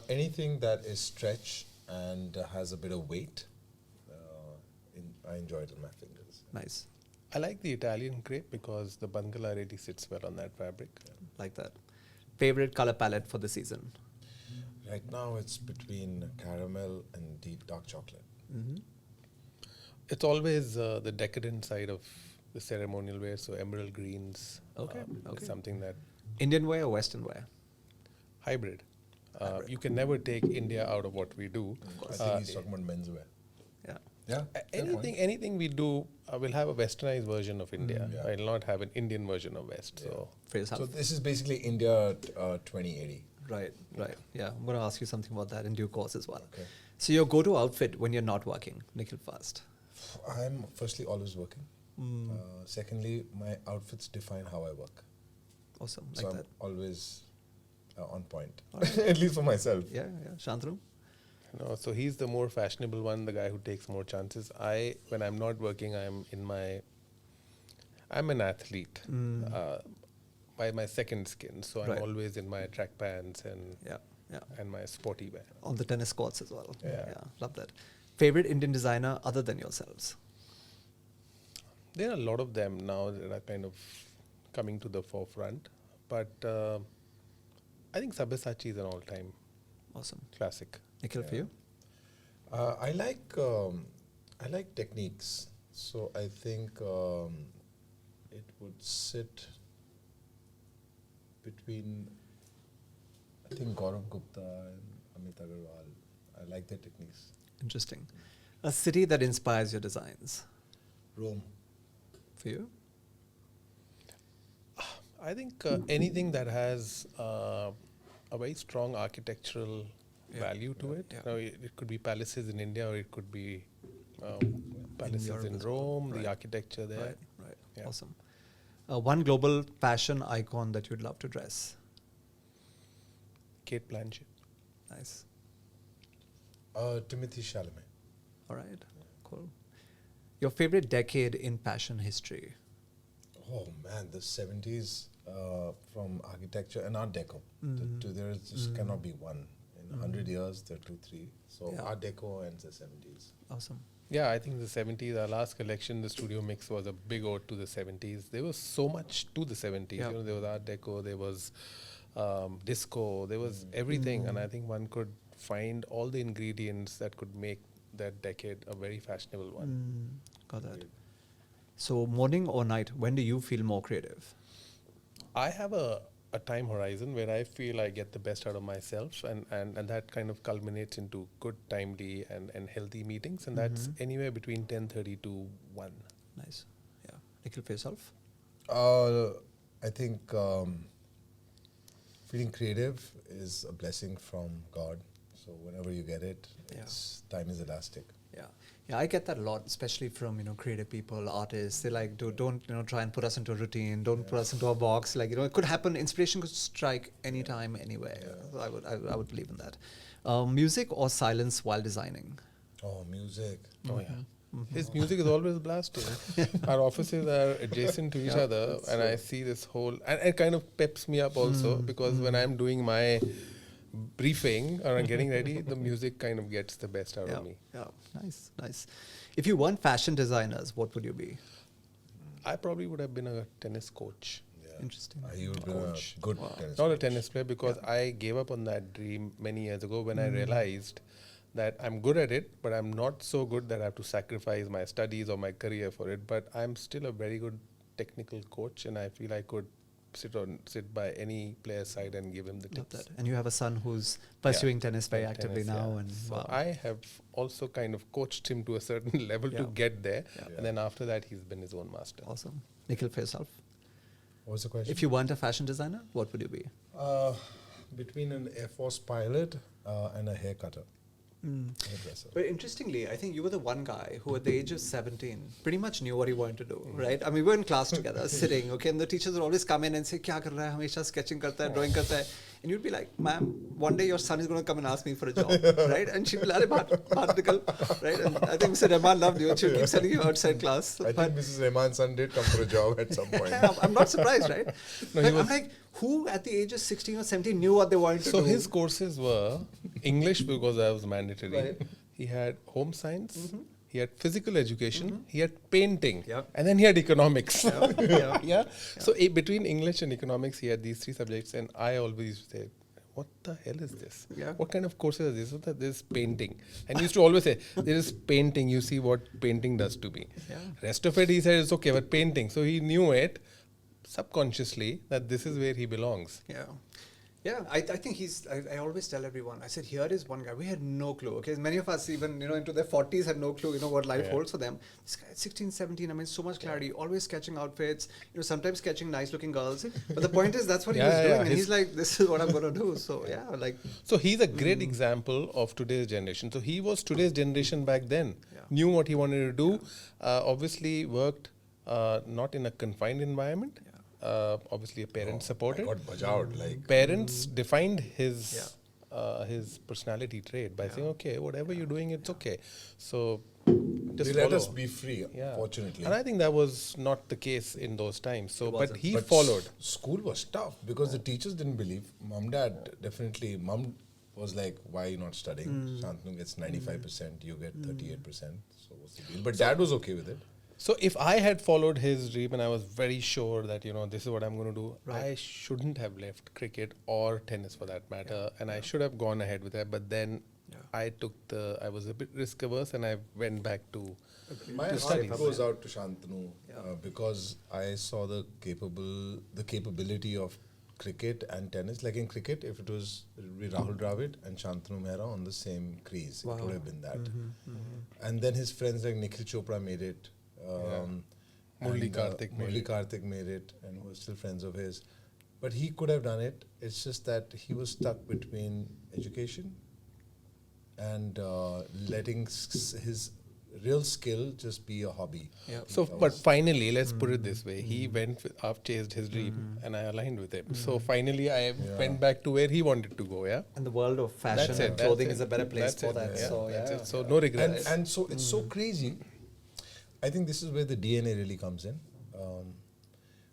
[SPEAKER 5] Anything that is stretch and has a bit of weight, I enjoy it on my fingers.
[SPEAKER 3] Nice.
[SPEAKER 2] I like the Italian crepe because the bangala really sits well on that fabric.
[SPEAKER 3] Like that. Favorite color palette for the season?
[SPEAKER 5] Right now it's between caramel and deep dark chocolate.
[SPEAKER 2] It's always the decadent side of the ceremonial wear, so emerald greens. Is something that...
[SPEAKER 3] Indian wear or Western wear?
[SPEAKER 2] Hybrid. You can never take India out of what we do.
[SPEAKER 5] I think he's talking about menswear.
[SPEAKER 2] Anything we do will have a westernized version of India. I'll not have an Indian version of West.
[SPEAKER 5] So this is basically India 2080.
[SPEAKER 3] Right. Yeah, I'm going to ask you something about that in due course as well. Okay. So your go-to outfit when you're not working, Nikhil first?
[SPEAKER 5] I'm firstly always working. Secondly, my outfits define how I work.
[SPEAKER 3] Awesome.
[SPEAKER 5] So I'm always on point, at least for myself.
[SPEAKER 3] Yeah. Shantanu?
[SPEAKER 2] No, so he's the more fashionable one, the guy who takes more chances. When I'm not working, I'm an athlete by my second skin. So I'm always in my track pants and my sporty wear.
[SPEAKER 3] On the tennis courts as well.
[SPEAKER 2] Yeah,
[SPEAKER 3] love that. Favorite Indian designer other than yourselves?
[SPEAKER 2] There are a lot of them now that are kind of coming to the forefront. But I think Sabyasachi is an all-time classic.
[SPEAKER 3] Nikhil, for you?
[SPEAKER 5] I like techniques. So I think it would sit between, I think, Gaurav Gupta and Amit Agarwal. I like their techniques.
[SPEAKER 3] Interesting. A city that inspires your designs?
[SPEAKER 5] Rome.
[SPEAKER 3] For you?
[SPEAKER 2] I think anything that has a very strong architectural value to it. It could be palaces in India, or it could be palaces in Rome, the architecture there.
[SPEAKER 3] Right. Yeah. Awesome. One global fashion icon that you'd love to dress?
[SPEAKER 2] Kate Blanchett.
[SPEAKER 3] Nice.
[SPEAKER 5] Timothy Chalamet.
[SPEAKER 3] All right. Cool. Your favorite decade in fashion history?
[SPEAKER 5] Oh man, the 70s from architecture and Art Deco. There just cannot be one. In 100 years, there are 2, 3. So
[SPEAKER 3] Yeah.
[SPEAKER 5] Art Deco and the 70s.
[SPEAKER 3] Awesome.
[SPEAKER 2] Yeah, I think the 70s, our last collection, the studio mix was a big ode to the 70s. There was so much to the 70s.
[SPEAKER 3] Yeah.
[SPEAKER 2] You know, there was Art Deco, there was disco, there was everything. And I think one could find all the ingredients that could make that decade a very fashionable one.
[SPEAKER 3] Got that. So morning or night, when do you feel more creative?
[SPEAKER 2] I have a time horizon where I feel I get the best out of myself, and that kind of culminates into good, timely, and healthy meetings, and that's anywhere between 10:30 to 1.
[SPEAKER 3] Nice. Yeah. Nikhil, for yourself?
[SPEAKER 5] I think feeling creative is a blessing from God. So whenever you get it, time is elastic.
[SPEAKER 3] Yeah. Yeah, I get that a lot, especially from, creative people, artists. They like, don't try and put us into a routine. Don't put us into a box. Like, it could happen. Inspiration could strike anytime, anywhere. So I would believe in that. Music or silence while designing?
[SPEAKER 5] Oh, music.
[SPEAKER 2] Oh yeah. His music is always blasting. Our offices are adjacent to each other, and I see this whole, and it kind of peps me up also, because when I'm doing my briefing or I'm getting ready, the music kind of gets the best out of me.
[SPEAKER 3] Yeah, nice. If you weren't fashion designers, what would you be?
[SPEAKER 2] I probably would have been a tennis coach.
[SPEAKER 5] Yeah.
[SPEAKER 3] Interesting.
[SPEAKER 5] You would be a good tennis
[SPEAKER 2] Not a
[SPEAKER 5] coach.
[SPEAKER 2] tennis player, because I gave up on that dream many years ago when I realized that I'm good at it, but I'm not so good that I have to sacrifice my studies or my career for it. But I'm still a very good technical coach, and I feel I could sit by any player's side and give him the
[SPEAKER 3] Love
[SPEAKER 2] tips.
[SPEAKER 3] that. And you have a son who's pursuing tennis very
[SPEAKER 2] Tennis,
[SPEAKER 3] actively now. And
[SPEAKER 2] so
[SPEAKER 3] wow.
[SPEAKER 2] I have also kind of coached him to a certain level to get there. And then after that, he's been his own master.
[SPEAKER 3] Awesome. Nikhil, for yourself?
[SPEAKER 5] What was the question?
[SPEAKER 3] If you weren't a fashion designer, what would you be?
[SPEAKER 5] Between an Air Force pilot and a hair cutter. Hairdresser.
[SPEAKER 3] But interestingly, I think you were the one guy who at the age of 17 pretty much knew what he wanted to do, right? I mean, we were in class together, sitting, okay, and the teachers would always come in and say, kya kar raha hai? Hamesha sketching karta hai, drawing karta hai. And you'd be like, ma'am, one day your son is going to come and ask me for a job, right? And she'd be like, baat nikal, right? And I think Mr. Rahman loved you, and she'd keep sending you outside class.
[SPEAKER 5] I think Mrs. Rahman's son did come for a job at some point.
[SPEAKER 3] I'm not surprised, right?
[SPEAKER 2] No,
[SPEAKER 3] Like, I'm like, who at the age of 16 or 17 knew what they wanted to
[SPEAKER 2] So
[SPEAKER 3] do?
[SPEAKER 2] his courses were English, because that was mandatory.
[SPEAKER 3] Right.
[SPEAKER 2] He had home science. He had physical education. He had painting.
[SPEAKER 3] Yep.
[SPEAKER 2] And then he had economics.
[SPEAKER 3] Yeah.
[SPEAKER 2] Yeah. So between English and economics, he had these 3 subjects. And I always used to say, what the hell is this?
[SPEAKER 3] Yeah.
[SPEAKER 2] What kind of courses are this? What are this painting? And he used to always say, there is painting. You see what painting does to me.
[SPEAKER 3] Yeah.
[SPEAKER 2] Rest of it, he said, it's okay, but painting. So he knew it subconsciously that this is where he belongs.
[SPEAKER 3] Yeah. Yeah, I think I always tell everyone, I said, here is one guy, we had no clue, okay? Many of us even, into their 40s had no clue, what life holds for them. This guy at 16, 17, I mean, so much clarity, always sketching outfits, sometimes sketching nice looking girls. But the point is, that's what he was doing. And he's like, this is what I'm going to do. So yeah, like.
[SPEAKER 2] So he's a great example of today's generation. So he was today's generation back then,
[SPEAKER 3] Yeah.
[SPEAKER 2] knew what he wanted to do, obviously worked not in a confined environment. Obviously a parent supported.
[SPEAKER 5] Got bajawed, like.
[SPEAKER 2] Parents defined his personality trait by saying, okay, whatever you're doing, it's okay. So just
[SPEAKER 5] They let
[SPEAKER 2] follow.
[SPEAKER 5] us be free,
[SPEAKER 2] Yeah.
[SPEAKER 5] fortunately.
[SPEAKER 2] And I think that was not the case in those times. So, but
[SPEAKER 3] wasn't.
[SPEAKER 2] he
[SPEAKER 5] But
[SPEAKER 2] followed.
[SPEAKER 5] School was tough because the teachers didn't believe. Dad definitely. Mom was like, "Why are you not studying? Shantanu gets 95%, you get 38%. So what's the deal?" But Dad was okay with it.
[SPEAKER 2] So if I had followed his dream and I was very sure that, this is what I'm going to do,
[SPEAKER 3] Right.
[SPEAKER 2] I shouldn't have left cricket or tennis for that matter. And I should have gone ahead with that. But then I was a bit risk averse and I went back to
[SPEAKER 5] My heart
[SPEAKER 2] studies.
[SPEAKER 5] goes out to Shantanu because I saw the capability of cricket and tennis. Like in cricket, if it was Rahul Dravid and Shantanu Mehra on the same crease, it would have been that. And then his friends like Nikhil Chopra made it.
[SPEAKER 2] Murli Karthik made
[SPEAKER 5] Murli
[SPEAKER 2] it.
[SPEAKER 5] Karthik made it and were still friends of his. But he could have done it. It's just that he was stuck between education and letting his real skill just be a hobby.
[SPEAKER 3] Yeah.
[SPEAKER 2] So, but finally, let's put it this way: he went chased his dream, and I aligned with him. So finally, I went back to where he wanted to go. Yeah,
[SPEAKER 3] And the world of fashion
[SPEAKER 2] That's
[SPEAKER 3] and
[SPEAKER 2] it,
[SPEAKER 3] clothing
[SPEAKER 2] that's
[SPEAKER 3] is a better place
[SPEAKER 2] That's
[SPEAKER 3] for
[SPEAKER 2] it,
[SPEAKER 3] that.
[SPEAKER 2] yeah,
[SPEAKER 3] So
[SPEAKER 2] that's
[SPEAKER 3] yeah.
[SPEAKER 2] it. So no regrets.
[SPEAKER 5] And so it's so crazy. I think this is where the DNA really comes in.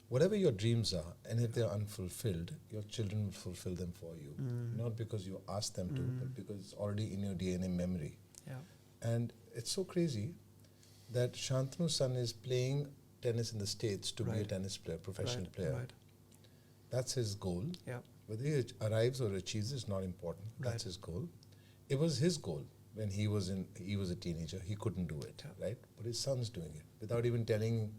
[SPEAKER 5] Whatever your dreams are, and if they're unfulfilled, your children will fulfill them for you. Not because you ask them to, but because it's already in your DNA memory.
[SPEAKER 3] Yeah.
[SPEAKER 5] And it's so crazy that Shantanu's son is playing tennis in the States to be a
[SPEAKER 3] Right.
[SPEAKER 5] tennis player, professional player.
[SPEAKER 3] Right.
[SPEAKER 5] That's his goal.
[SPEAKER 3] Yeah.
[SPEAKER 5] Whether he arrives or achieves is not important. That's
[SPEAKER 3] Right.
[SPEAKER 5] his goal. It was his goal when he was a teenager. He couldn't do it, right? But his son's doing it without even telling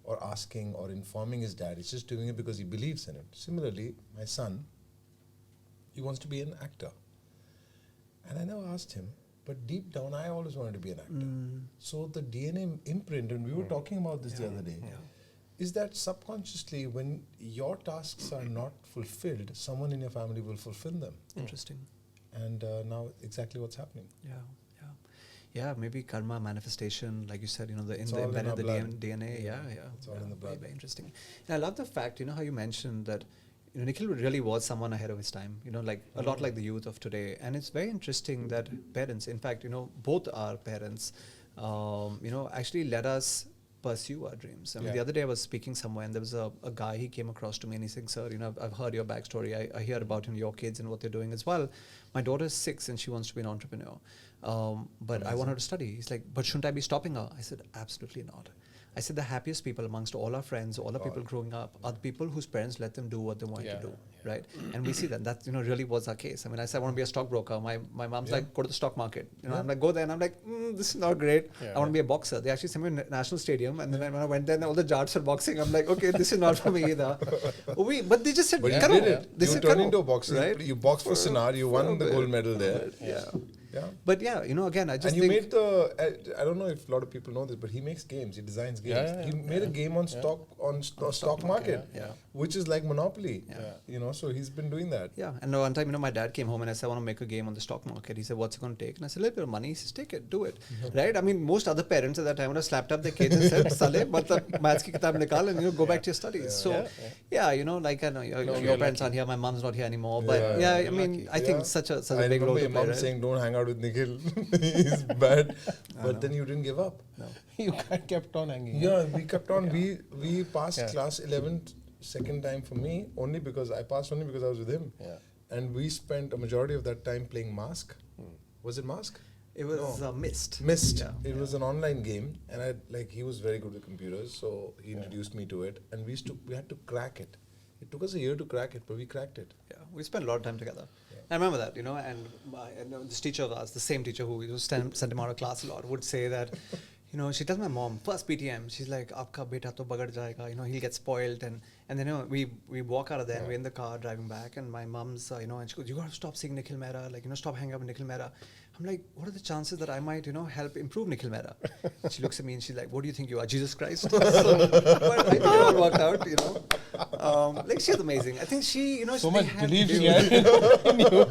[SPEAKER 5] or asking or informing his dad. He's just doing it because he believes in it. Similarly, my son, he wants to be an actor. And I never asked him, but deep down, I always wanted to be an actor. So the DNA imprint, and we were talking about this the other day, is that subconsciously, when your tasks are not fulfilled, someone in your family will fulfill them.
[SPEAKER 3] Interesting.
[SPEAKER 5] And now exactly what's happening.
[SPEAKER 3] Yeah, yeah, yeah. Maybe karma, manifestation, like you said,
[SPEAKER 5] It's all in
[SPEAKER 3] embedded
[SPEAKER 5] our
[SPEAKER 3] the
[SPEAKER 5] blood.
[SPEAKER 3] DNA. Yeah, yeah.
[SPEAKER 5] It's all
[SPEAKER 3] yeah,
[SPEAKER 5] in the
[SPEAKER 3] very,
[SPEAKER 5] blood.
[SPEAKER 3] very interesting. And I love the fact, how you mentioned that, Nikhil really was someone ahead of his time. Like a lot like the youth of today. And it's very interesting that parents, in fact, both our parents, actually let us pursue our dreams. I mean, the other day I was speaking somewhere and there was a guy, he came across to me and he said, sir, I've heard your backstory. I hear about your kids and what they're doing as well. My daughter's 6 and she wants to be an entrepreneur. But I want her to study. He's like, but shouldn't I be stopping her? I said, absolutely not. I said the happiest people amongst all our friends, all the people growing up, are the people whose parents let them do what they want to do, right? And we see that really was our case. I mean, I said I want to be a stockbroker. My mom's like, go to the stock market. I'm like, go there, and I'm like, this is not great. I want to be a boxer. They actually sent me to National Stadium, and then when I went there, and all the jarts for boxing. I'm like, okay, this is not for me either. But they just said,
[SPEAKER 5] But you
[SPEAKER 3] "Karo."
[SPEAKER 5] did it.
[SPEAKER 3] They
[SPEAKER 5] You
[SPEAKER 3] said,
[SPEAKER 5] turned
[SPEAKER 3] "Karo,"
[SPEAKER 5] into a boxer.
[SPEAKER 3] right?
[SPEAKER 5] You boxed for Sinar. You won the gold medal there.
[SPEAKER 3] Yeah.
[SPEAKER 5] Yeah.
[SPEAKER 3] But yeah, again, I just
[SPEAKER 5] And you
[SPEAKER 3] think
[SPEAKER 5] made I don't know if a lot of people know this, but he makes games. He designs games. He made a game on stock market, which is like Monopoly. So he's been doing that.
[SPEAKER 3] yeah, and one time, my dad came home and I said, I want to make a game on the stock market. He said, what's it going to take? And I said, a little bit of money. He says, take it, do it. Right? I mean, most other parents at that time would have slapped up their kids and said, Sale, matlab, maths ki kitab nikal and go back to your studies. So, I know your parents aren't here, my mom's not here anymore. But I mean, I think such a big role
[SPEAKER 5] I remember
[SPEAKER 3] to
[SPEAKER 5] your
[SPEAKER 3] play.
[SPEAKER 5] mom
[SPEAKER 3] Right?
[SPEAKER 5] saying, don't hang out with Nikhil. He's bad. But then you didn't give up.
[SPEAKER 2] You kept on hanging.
[SPEAKER 5] Yeah, we kept on. We passed class 11 second time for me only because I passed only because I was with him.
[SPEAKER 2] Yeah.
[SPEAKER 5] And we spent a majority of that time playing Mask. Was it Mask?
[SPEAKER 3] It was Mist.
[SPEAKER 5] Mist.
[SPEAKER 3] Yeah.
[SPEAKER 5] It was an online game, and he was very good with computers, so he introduced me to it, and we had to crack it. It took us a year to crack it, but we cracked it.
[SPEAKER 3] Yeah, we spent a lot of time together. I remember that, and this teacher of ours, the same teacher who sent him out of class a lot, would say that, she tells my mom, first PTM, she's like, aapka beta to bagad jayega, he'll get spoiled. And then, we walk out of there, and we're in the car driving back, and my mom's, and she goes, you got to stop seeing Nikhil Mehra, stop hanging out with Nikhil Mehra. I'm like, what are the chances that I might, help improve Nikhil Mehra? She looks at me and she's like, what do you think you are, Jesus Christ? But I think it all worked out, like, she's amazing. I think she,
[SPEAKER 2] So
[SPEAKER 3] they
[SPEAKER 2] much
[SPEAKER 3] had
[SPEAKER 2] belief
[SPEAKER 3] to
[SPEAKER 2] she
[SPEAKER 3] do-
[SPEAKER 2] had in you.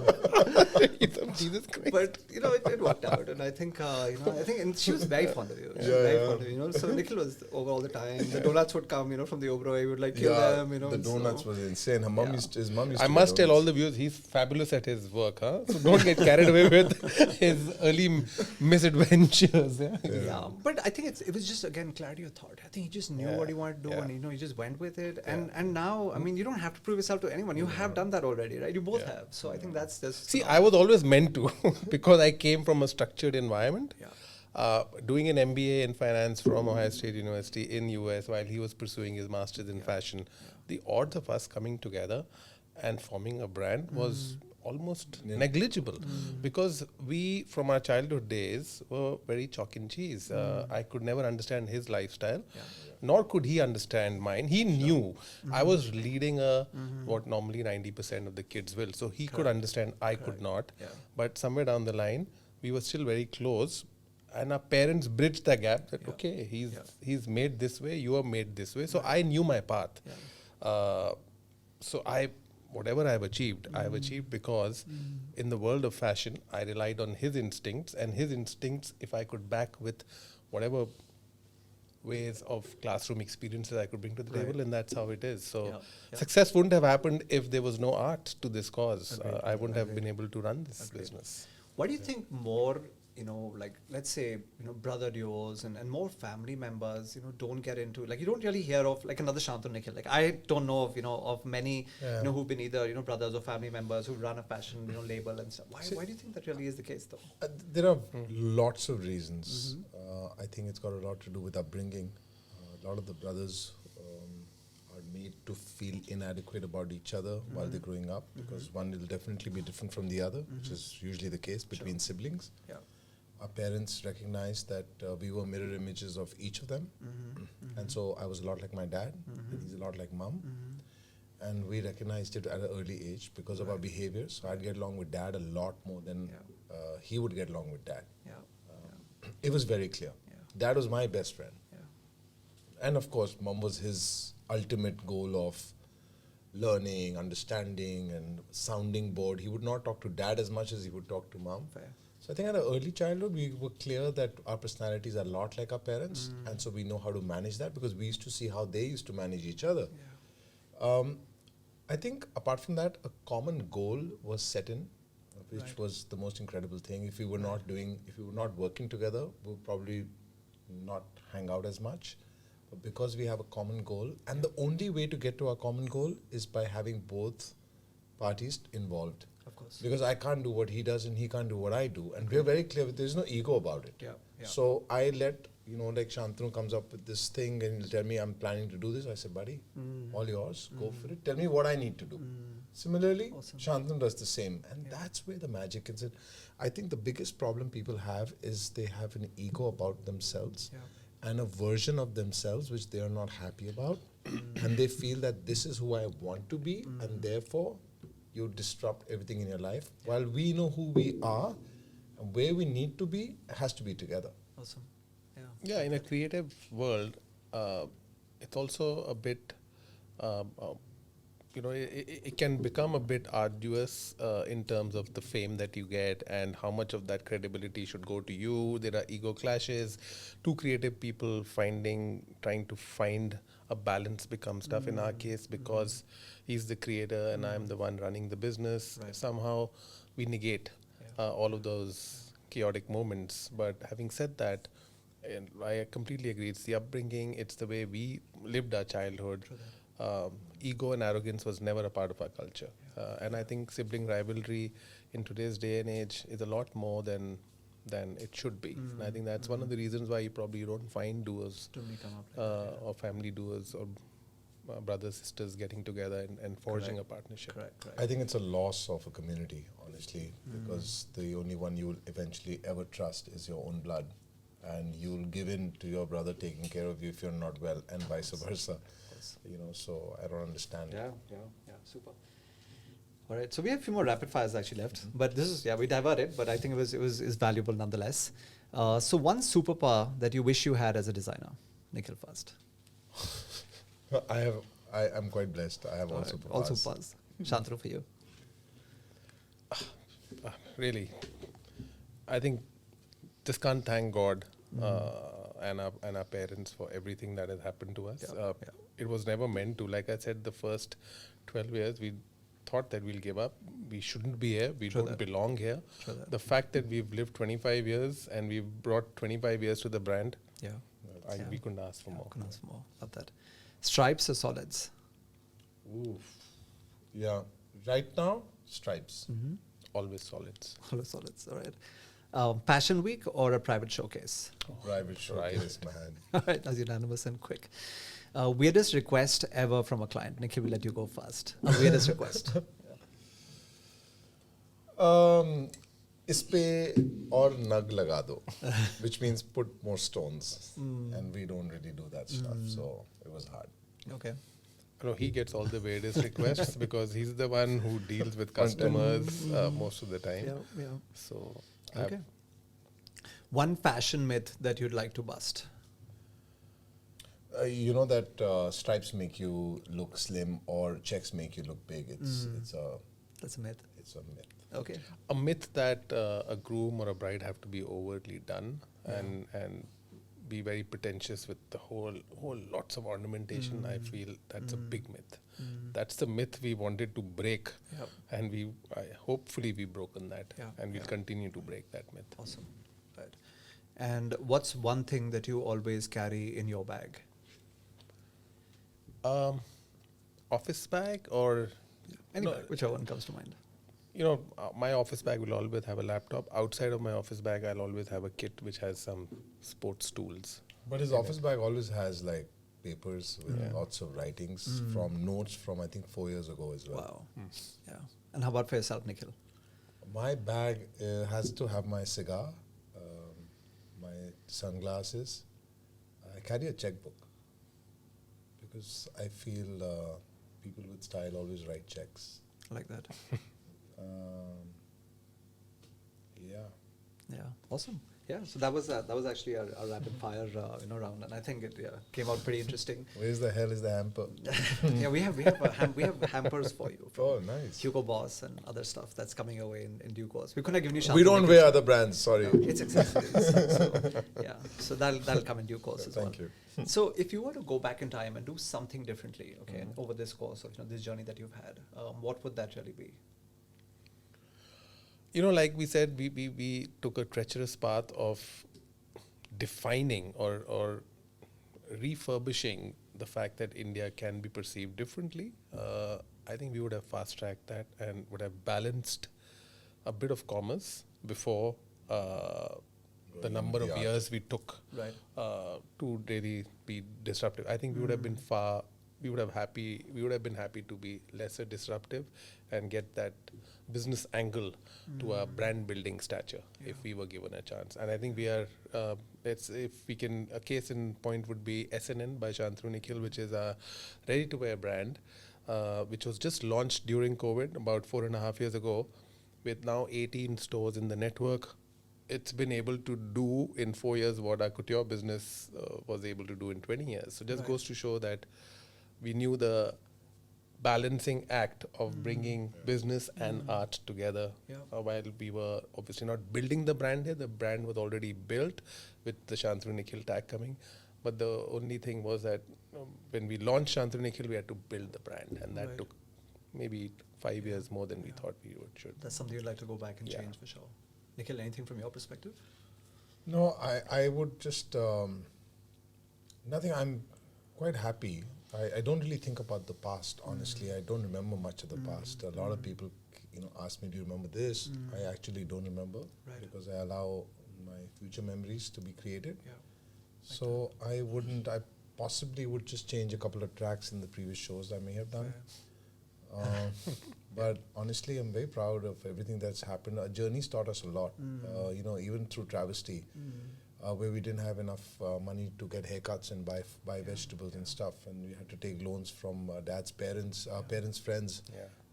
[SPEAKER 2] Jesus Christ.
[SPEAKER 3] But it worked out, and I think and she was very fond of you. She was very fond of you. So Nikhil was over all the time. The donuts would come, from the Oberoi. He would kill them.
[SPEAKER 5] The donuts was insane. His mom used to
[SPEAKER 2] I must tell all the viewers, he's fabulous at his work, huh? So don't get carried away with his early misadventures.
[SPEAKER 3] Yeah, but I think it was just again clarity of thought. I think he just knew what he wanted to do, and he just went with it. And now, I mean, you don't have to prove yourself to anyone. You have done that already, right? You both have. So I think that's just.
[SPEAKER 2] See, I was always meant to because I came from a structured environment. Doing an MBA in finance from Ohio State University in US while he was pursuing his master's in fashion. The odds of us coming together and forming a brand was almost negligible because we, from our childhood days, were very chalk and cheese. I could never understand his lifestyle, nor could he understand mine. He knew I was leading what normally 90% of the kids will. So he could understand, I could not. But somewhere down the line, we were still very close. And our parents bridged the gap that, okay, he's made this way, you are made this way. So I knew my path. So whatever I've achieved because in the world of fashion, I relied on his instincts. And his instincts, if I could back with whatever ways of classroom experiences I could bring to the table, and that's how it is. So success wouldn't have happened if there was no art to this cause. I wouldn't have been able to run this business.
[SPEAKER 3] What do you think more, like let's say, brother duos and more family members, don't get into, like you don't really hear of like another Shantanu Nikhil. Like I don't know of, of many, who've been either, brothers or family members who run a fashion, label and stuff. Why do you think that really is the case though?
[SPEAKER 5] There are lots of reasons. I think it's got a lot to do with upbringing. A lot of the brothers are made to feel inadequate about each other while they're growing up, because one will definitely be different from the other, which is usually the case between siblings.
[SPEAKER 3] Yeah.
[SPEAKER 5] Our parents recognized that we were mirror images of each of them. And so I was a lot like my dad, and he's a lot like mom. And we recognized it at an early age because of our behaviors. So I'd get along with dad a lot more than he would get along with dad. It was very clear. Dad was my best friend. And of course, mom was his ultimate goal of learning, understanding, and sounding board. He would not talk to dad as much as he would talk to mom.
[SPEAKER 3] Fair.
[SPEAKER 5] So I think at an early childhood, we were clear that our personalities are a lot like our parents. And so we know how to manage that because we used to see how they used to manage each other. I think apart from that, a common goal was set in, which was the most incredible thing. If we were not working together, we would probably not hang out as much. But because we have a common goal, and the only way to get to our common goal is by having both parties involved.
[SPEAKER 3] Of course.
[SPEAKER 5] Because I can't do what he does and he can't do what I do. And we're very clear, there's no ego about it. So I let, like Shantanu comes up with this thing and he'll tell me I'm planning to do this. I say, buddy, all yours, go for it. Tell me what I need to do. Similarly, Shantanu does the same. And that's where the magic is. I think the biggest problem people have is they have an ego about themselves and a version of themselves which they are not happy about. And they feel that this is who I want to be, and therefore you disrupt everything in your life. While we know who we are and where we need to be, it has to be together.
[SPEAKER 3] Awesome.
[SPEAKER 2] Yeah, in a creative world, it's also a bit, it can become a bit arduous in terms of the fame that you get and how much of that credibility should go to you. There are ego clashes. Two creative people trying to find a balance becomes tough in our case because he's the creator and I'm the one running the business. Somehow we negate all of those chaotic moments. But having said that, and I completely agree. It's the upbringing. It's the way we lived our childhood. Ego and arrogance was never a part of our culture. And I think sibling rivalry in today's day and age is a lot more than it should be. And I think that's one of the reasons why you probably don't find duos or family duos or brothers, sisters getting together and forging a partnership.
[SPEAKER 3] Correct.
[SPEAKER 5] I think it's a loss of a community, honestly, because the only one you'll eventually ever trust is your own blood. And you'll give in to your brother taking care of you if you're not well, and vice versa. So I don't understand.
[SPEAKER 3] Yeah, super. All right, so we have a few more rapid fires actually left, but this is we diverted, but I think it was valuable nonetheless. So one superpower that you wish you had as a designer, Nikhil first.
[SPEAKER 5] I'm quite blessed. I have all superpowers.
[SPEAKER 3] All superpowers. Shantanu, for you.
[SPEAKER 2] Really, I think just can't thank God and our parents for everything that has happened to us. It was never meant to. Like I said, the first 12 years, we thought that we'll give up. We shouldn't be here. We don't belong here. The fact that we've lived 25 years and we've brought 25 years to the brand, we couldn't ask for more.
[SPEAKER 3] Couldn't ask for more. Love that. Stripes or solids?
[SPEAKER 5] Oof. Yeah. Right now, stripes.
[SPEAKER 2] Always solids.
[SPEAKER 3] Always solids. All right. Fashion week or a private showcase?
[SPEAKER 5] Private showcase, man.
[SPEAKER 3] All right, that's unanimous and quick. Weirdest request ever from a client? Nikhil, will let you go first. Weirdest request.
[SPEAKER 5] Ispe aur nag laga do, which means put more stones. And we don't really do that stuff, so it was hard.
[SPEAKER 3] Okay.
[SPEAKER 2] No, he gets all the weirdest requests because he's the one who deals with customers most of the time.
[SPEAKER 3] Yeah.
[SPEAKER 2] So,
[SPEAKER 3] okay. One fashion myth that you'd like to bust?
[SPEAKER 5] You know that stripes make you look slim or checks make you look big.
[SPEAKER 3] That's a myth.
[SPEAKER 5] It's a myth.
[SPEAKER 3] Okay.
[SPEAKER 2] A myth that a groom or a bride have to be overtly done and be very pretentious with the whole lots of ornamentation. I feel that's a big myth. That's the myth we wanted to break,
[SPEAKER 6] Yep.
[SPEAKER 2] and hopefully we've broken that,
[SPEAKER 6] Yeah.
[SPEAKER 2] and we'll continue to break that myth.
[SPEAKER 6] Awesome. Right. And what's one thing that you always carry in your bag?
[SPEAKER 2] Office bag or
[SPEAKER 6] Any
[SPEAKER 2] no,
[SPEAKER 6] bag, whichever one comes to mind.
[SPEAKER 2] my office bag will always have a laptop. Outside of my office bag, I'll always have a kit which has some sports tools.
[SPEAKER 5] But his office bag always has like papers with lots of writings from notes from I think 4 years ago as well.
[SPEAKER 6] Wow. Yeah. And how about for yourself, Nikhil?
[SPEAKER 5] My bag has to have my cigar, my sunglasses. I carry a checkbook because I feel people with style always write checks.
[SPEAKER 6] I like that.
[SPEAKER 5] Yeah.
[SPEAKER 6] Yeah. Awesome. Yeah. So that was actually a rapid fire round, and I think it came out pretty interesting.
[SPEAKER 5] Where's the hell is the hamper?
[SPEAKER 6] Yeah, we have hampers for you. From
[SPEAKER 5] Oh, nice.
[SPEAKER 6] Hugo Boss and other stuff that's coming your way in due course. We couldn't have given you.
[SPEAKER 5] We
[SPEAKER 6] Shantanu
[SPEAKER 5] don't
[SPEAKER 6] Nikhil.
[SPEAKER 5] wear other brands, sorry.
[SPEAKER 6] It's accessories. So, yeah. So that'll come in due course as well.
[SPEAKER 5] Thank you.
[SPEAKER 6] So if you were to go back in time and do something differently, okay, over this course of this journey that you've had, what would that really be?
[SPEAKER 2] Like we said, we took a treacherous path of defining or refurbishing the fact that India can be perceived differently. I think we would have fast-tracked that and would have balanced a bit of commerce before the number of years we took
[SPEAKER 6] Right.
[SPEAKER 2] to really be disruptive. I think we would have been we would have been happy to be lesser disruptive and get that business angle to a brand building stature if we were given a chance. And I think we are, a case in point would be SNN by Shantanu Nikhil, which is a ready-to-wear brand, which was just launched during COVID about 4.5 years ago, with now 18 stores in the network. It's been able to do in 4 years what our couture business was able to do in 20 years. So just goes to show that we knew the balancing act of bringing business and art together. While we were obviously not building the brand here, the brand was already built with the Shantanu Nikhil tag coming. But the only thing was that when we launched Shantanu Nikhil, we had to build the brand, and that took maybe 5 years more than we thought we should.
[SPEAKER 6] That's something you'd like to go back and change for sure. Nikhil, anything from your perspective?
[SPEAKER 5] No, I would just, nothing, I'm quite happy. I don't really think about the past, honestly. I don't remember much of the past. A lot of people, ask me, do you remember this? I actually don't remember because I allow my future memories to be created.
[SPEAKER 6] Yeah.
[SPEAKER 5] So I possibly would just change a couple of tracks in the previous shows I may have done. But honestly, I'm very proud of everything that's happened. Our journey's taught us a lot, even through travesty. Where we didn't have enough money to get haircuts and buy vegetables and stuff, and we had to take loans from dad's parents, our parents' friends,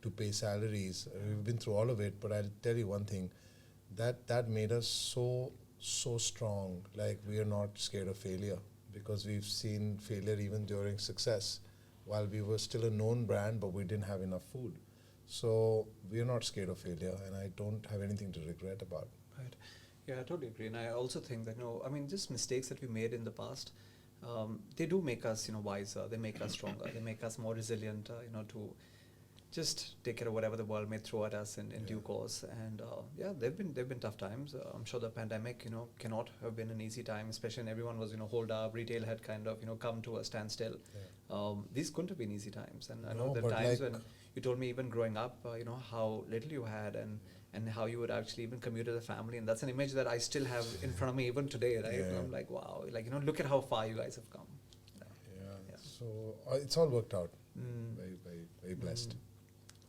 [SPEAKER 5] to pay salaries. We've been through all of it, but I'll tell you one thing, that made us so strong. Like, we are not scared of failure because we've seen failure even during success. While we were still a known brand, but we didn't have enough food. So we are not scared of failure, and I don't have anything to regret about.
[SPEAKER 6] Right. Yeah, I totally agree. And I also think that, just mistakes that we made in the past, they do make us, wiser. They make us stronger. They make us more resilient, to just take care of whatever the world may throw at us in due course. And they've been tough times. I'm sure the pandemic, cannot have been an easy time, especially when everyone was, holed up, retail had kind of, come to a standstill. These couldn't have been easy times. And I know there are times when you told me even growing up, how little you had and how you would actually even commute as a family. And that's an image that I still have in front of me even today, right? And I'm like, wow, look at how far you guys have come.
[SPEAKER 5] Yeah. So it's all worked out. Very, very, very blessed.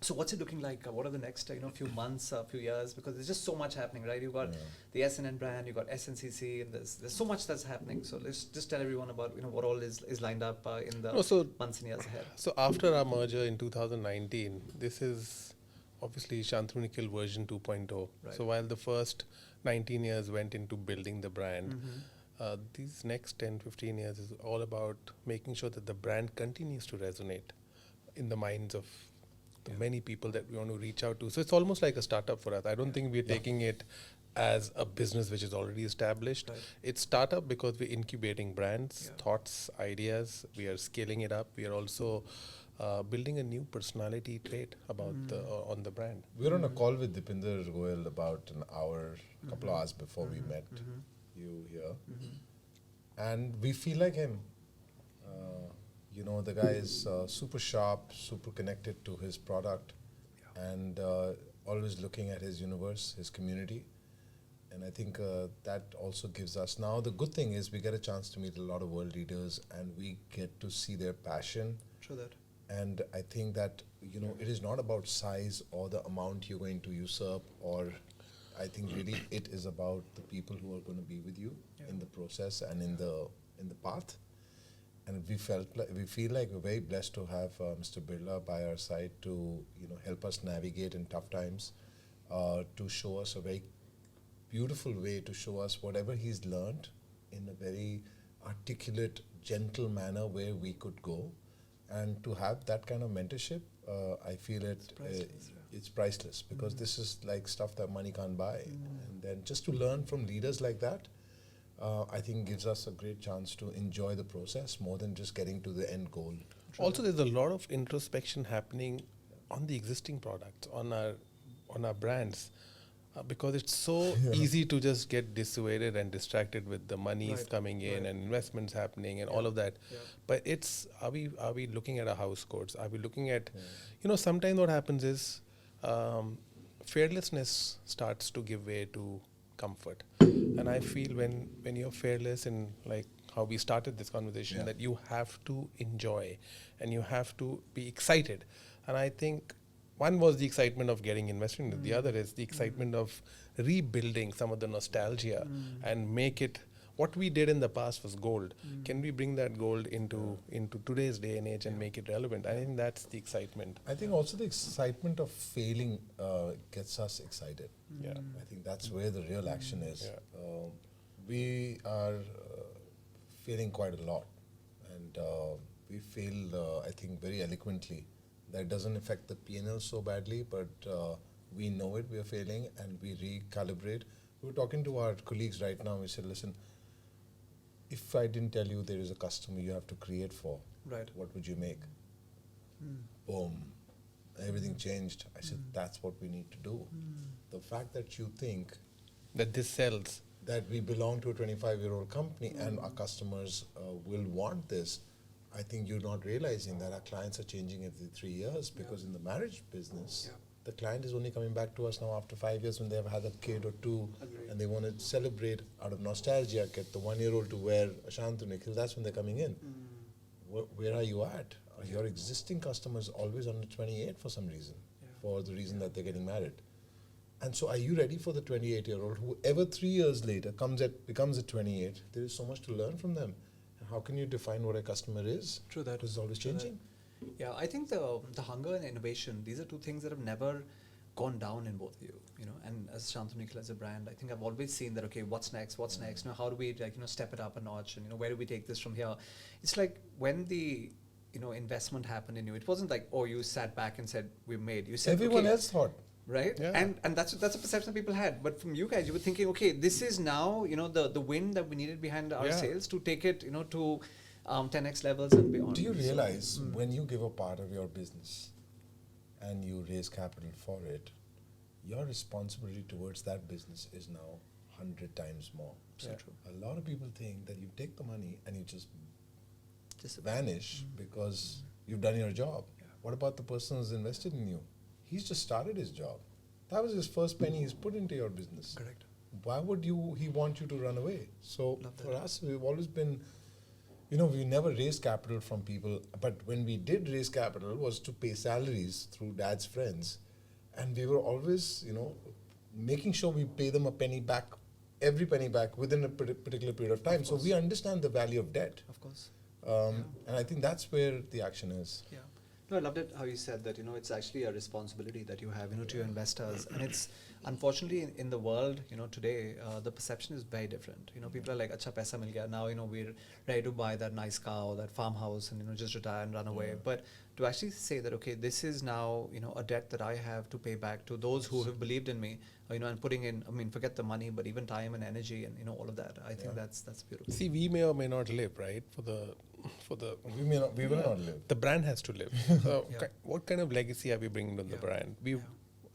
[SPEAKER 6] So what's it looking like? What are the next few months, few years? Because there's just so much happening, right? You've got the SNN brand, you've got SNCC, and there's so much that's happening. So let's just tell everyone about what all is lined up in the months and years ahead.
[SPEAKER 2] So after our merger in 2019, this is obviously Shantanu Nikhil version 2.0.
[SPEAKER 6] Right.
[SPEAKER 2] So while the first 19 years went into building the brand, these next 10, 15 years is all about making sure that the brand continues to resonate in the minds of the many people that we want to reach out to. So it's almost like a startup for us. I don't think we're taking it as a business which is already established.
[SPEAKER 6] Right.
[SPEAKER 2] It's startup because we're incubating brands,
[SPEAKER 6] Yeah.
[SPEAKER 2] thoughts, ideas. We are scaling it up. We are also building a new personality trait about on the brand.
[SPEAKER 5] We were on a call with Dipinder Goyal about an hour, couple of hours before we met you here. And we feel like him. The guy is super sharp, super connected to his product, and always looking at his universe, his community. And I think that also gives us, now the good thing is we get a chance to meet a lot of world leaders and we get to see their passion.
[SPEAKER 6] True that.
[SPEAKER 5] And I think that, it is not about size or the amount you're going to usurp, or I think really it is about the people who are going to be with you in the process and in the path. And we feel like we're very blessed to have Mr. Birla by our side to help us navigate in tough times, to show us a very beautiful way to show us whatever he's learned in a very articulate, gentle manner where we could go, and to have that kind of mentorship, I feel it's priceless because this is like stuff that money can't buy, and then just to learn from leaders like that. I think gives us a great chance to enjoy the process more than just getting to the end goal.
[SPEAKER 2] Also, there's a lot of introspection happening on the existing products, on our brands, because it's so easy to just get dissuaded and distracted with the monies coming in and investments happening and all of that.
[SPEAKER 6] Yeah.
[SPEAKER 2] But it's are we looking at our house codes? Are we looking at sometimes what happens is fearlessness starts to give way to comfort, and I feel when you're fearless in like how we started this conversation, that you have to enjoy and you have to be excited. And I think one was the excitement of getting invested into, the other is the excitement of rebuilding some of the nostalgia and make it what we did in the past was gold. Can we bring that gold into today's day and age and make it relevant? I think that's the excitement.
[SPEAKER 5] I think also the excitement of failing gets us excited.
[SPEAKER 2] Yeah.
[SPEAKER 5] I think that's where the real action is.
[SPEAKER 2] Yeah.
[SPEAKER 5] We are failing quite a lot, and we fail, I think, very eloquently. That doesn't affect the P&L so badly, but we know it, we are failing, and we recalibrate. We were talking to our colleagues right now, we said, listen, if I didn't tell you there is a customer you have to create for, what would you make? Boom. Everything changed. I said, that's what we need to do. The fact that you think
[SPEAKER 2] That this sells.
[SPEAKER 5] that we belong to a 25-year-old company and our customers will want this, I think you're not realizing that our clients are changing every 3 years, because in the marriage business, the client is only coming back to us now after 5 years when they've had a kid or two.
[SPEAKER 6] Agreed.
[SPEAKER 5] And they want to celebrate out of nostalgia, get the 1-year-old to wear a Shantanu Nikhil. That's when they're coming in. Where are you at? Are your existing customers always under 28 for some reason, for the reason that they're getting married? And so are you ready for the 28-year-old, whoever 3 years later becomes a 28? There is so much to learn from them. And how can you define what a customer is?
[SPEAKER 6] True that.
[SPEAKER 5] Because it's always
[SPEAKER 6] True that.
[SPEAKER 5] changing.
[SPEAKER 6] Yeah, I think the hunger and innovation, these are two things that have never gone down in both of you, and as Shantanu Nikhil as a brand, I think I've always seen that, okay, what's next, how do we step it up a notch, and where do we take this from here? It's like when the investment happened in you, it wasn't like, oh, you sat back and said, we've made, you said,
[SPEAKER 5] Everyone
[SPEAKER 6] okay,
[SPEAKER 5] else thought.
[SPEAKER 6] right?
[SPEAKER 2] Yeah.
[SPEAKER 6] And that's a perception people had. But from you guys, you were thinking, okay, this is now, the wind that we needed behind our sales to take it, to 10x levels and beyond.
[SPEAKER 5] Do you realize when you give a part of your business and you raise capital for it, your responsibility towards that business is now 100 times more.
[SPEAKER 6] So true.
[SPEAKER 5] A lot of people think that you take the money and you just
[SPEAKER 6] Just
[SPEAKER 5] vanish because you've done your job.
[SPEAKER 6] Yeah.
[SPEAKER 5] What about the person who's invested in you? He's just started his job. That was his first penny he's put into your business.
[SPEAKER 6] Correct.
[SPEAKER 5] Why would he want you to run away? So
[SPEAKER 6] Love
[SPEAKER 5] for
[SPEAKER 6] that.
[SPEAKER 5] us, we've always been, we never raised capital from people, but when we did raise capital was to pay salaries through dad's friends. And we were always, making sure we pay them every penny back within a particular period of time. So we understand the value of debt.
[SPEAKER 6] Of course.
[SPEAKER 5] And I think that's where the action is.
[SPEAKER 6] Yeah. No, I loved it how you said that, it's actually a responsibility that you have, to your investors. And it's unfortunately in the world, today, the perception is very different. People are like, acha paisa mil gaya. Now, we're ready to buy that nice car or that farmhouse and, just retire and run away. But to actually say that, okay, this is now, a debt that I have to pay back to those who have believed in me, and putting in, forget the money, but even time and energy and, all of that. I think that's beautiful.
[SPEAKER 2] See, we may or may not live, right? For the
[SPEAKER 5] We will not live.
[SPEAKER 2] the brand has to live. So what kind of legacy are we bringing to the brand?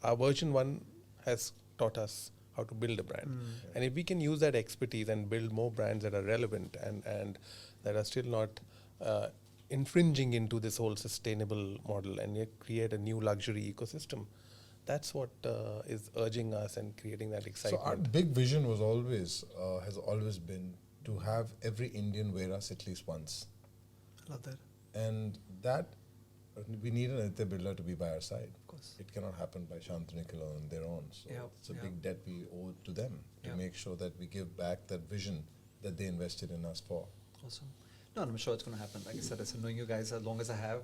[SPEAKER 2] Our version 1 has taught us how to build a brand. And if we can use that expertise and build more brands that are relevant and that are still not infringing into this whole sustainable model and yet create a new luxury ecosystem, that's what is urging us and creating that
[SPEAKER 5] So
[SPEAKER 2] excitement.
[SPEAKER 5] our big vision was has always been to have every Indian wear us at least once.
[SPEAKER 6] I love that.
[SPEAKER 5] And that, we need an Aditya Birla to be by our side.
[SPEAKER 6] Of course.
[SPEAKER 5] It cannot happen by Shantanu Nikhil on their own. So it's a big debt we owe to them to make sure that we give back that vision that they invested in us for.
[SPEAKER 6] Awesome. No, I'm sure it's going to happen. Like I said, knowing you guys as long as I have,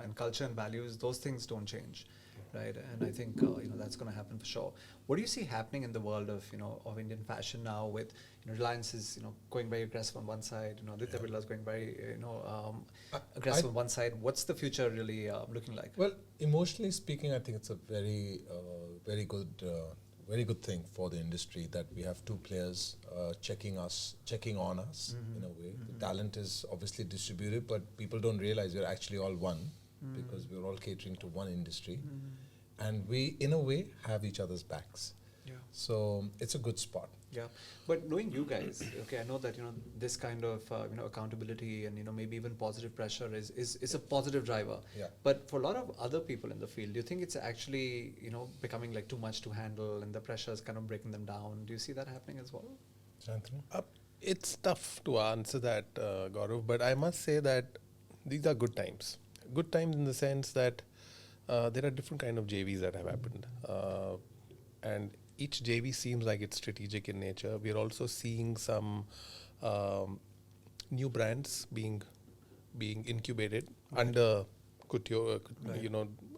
[SPEAKER 6] and culture and values, those things don't change, right? And I think, that's going to happen for sure. What do you see happening in the world of, of Indian fashion now with, Reliance is, going very aggressive on one side, Aditya Birla is going very, aggressive on one side. What's the future really looking like?
[SPEAKER 5] Well, emotionally speaking, I think it's a very good thing for the industry that we have two players checking on us in a way. The talent is obviously distributed, but people don't realize we're actually all one because we're all catering to one industry, and we, in a way, have each other's backs.
[SPEAKER 6] Yeah.
[SPEAKER 5] So it's a good spot.
[SPEAKER 6] Yeah, but knowing you guys, okay, I know that this kind of accountability and maybe even positive pressure is a positive driver.
[SPEAKER 5] Yeah.
[SPEAKER 6] But for a lot of other people in the field, do you think it's actually becoming like too much to handle and the pressure is kind of breaking them down? Do you see that happening as well?
[SPEAKER 5] Shantanu?
[SPEAKER 2] It's tough to answer that, Gaurav, but I must say that these are good times. Good times in the sense that there are different kind of JVs that have happened, and each JV seems like it's strategic in nature. We are also seeing some new brands being incubated under Couture,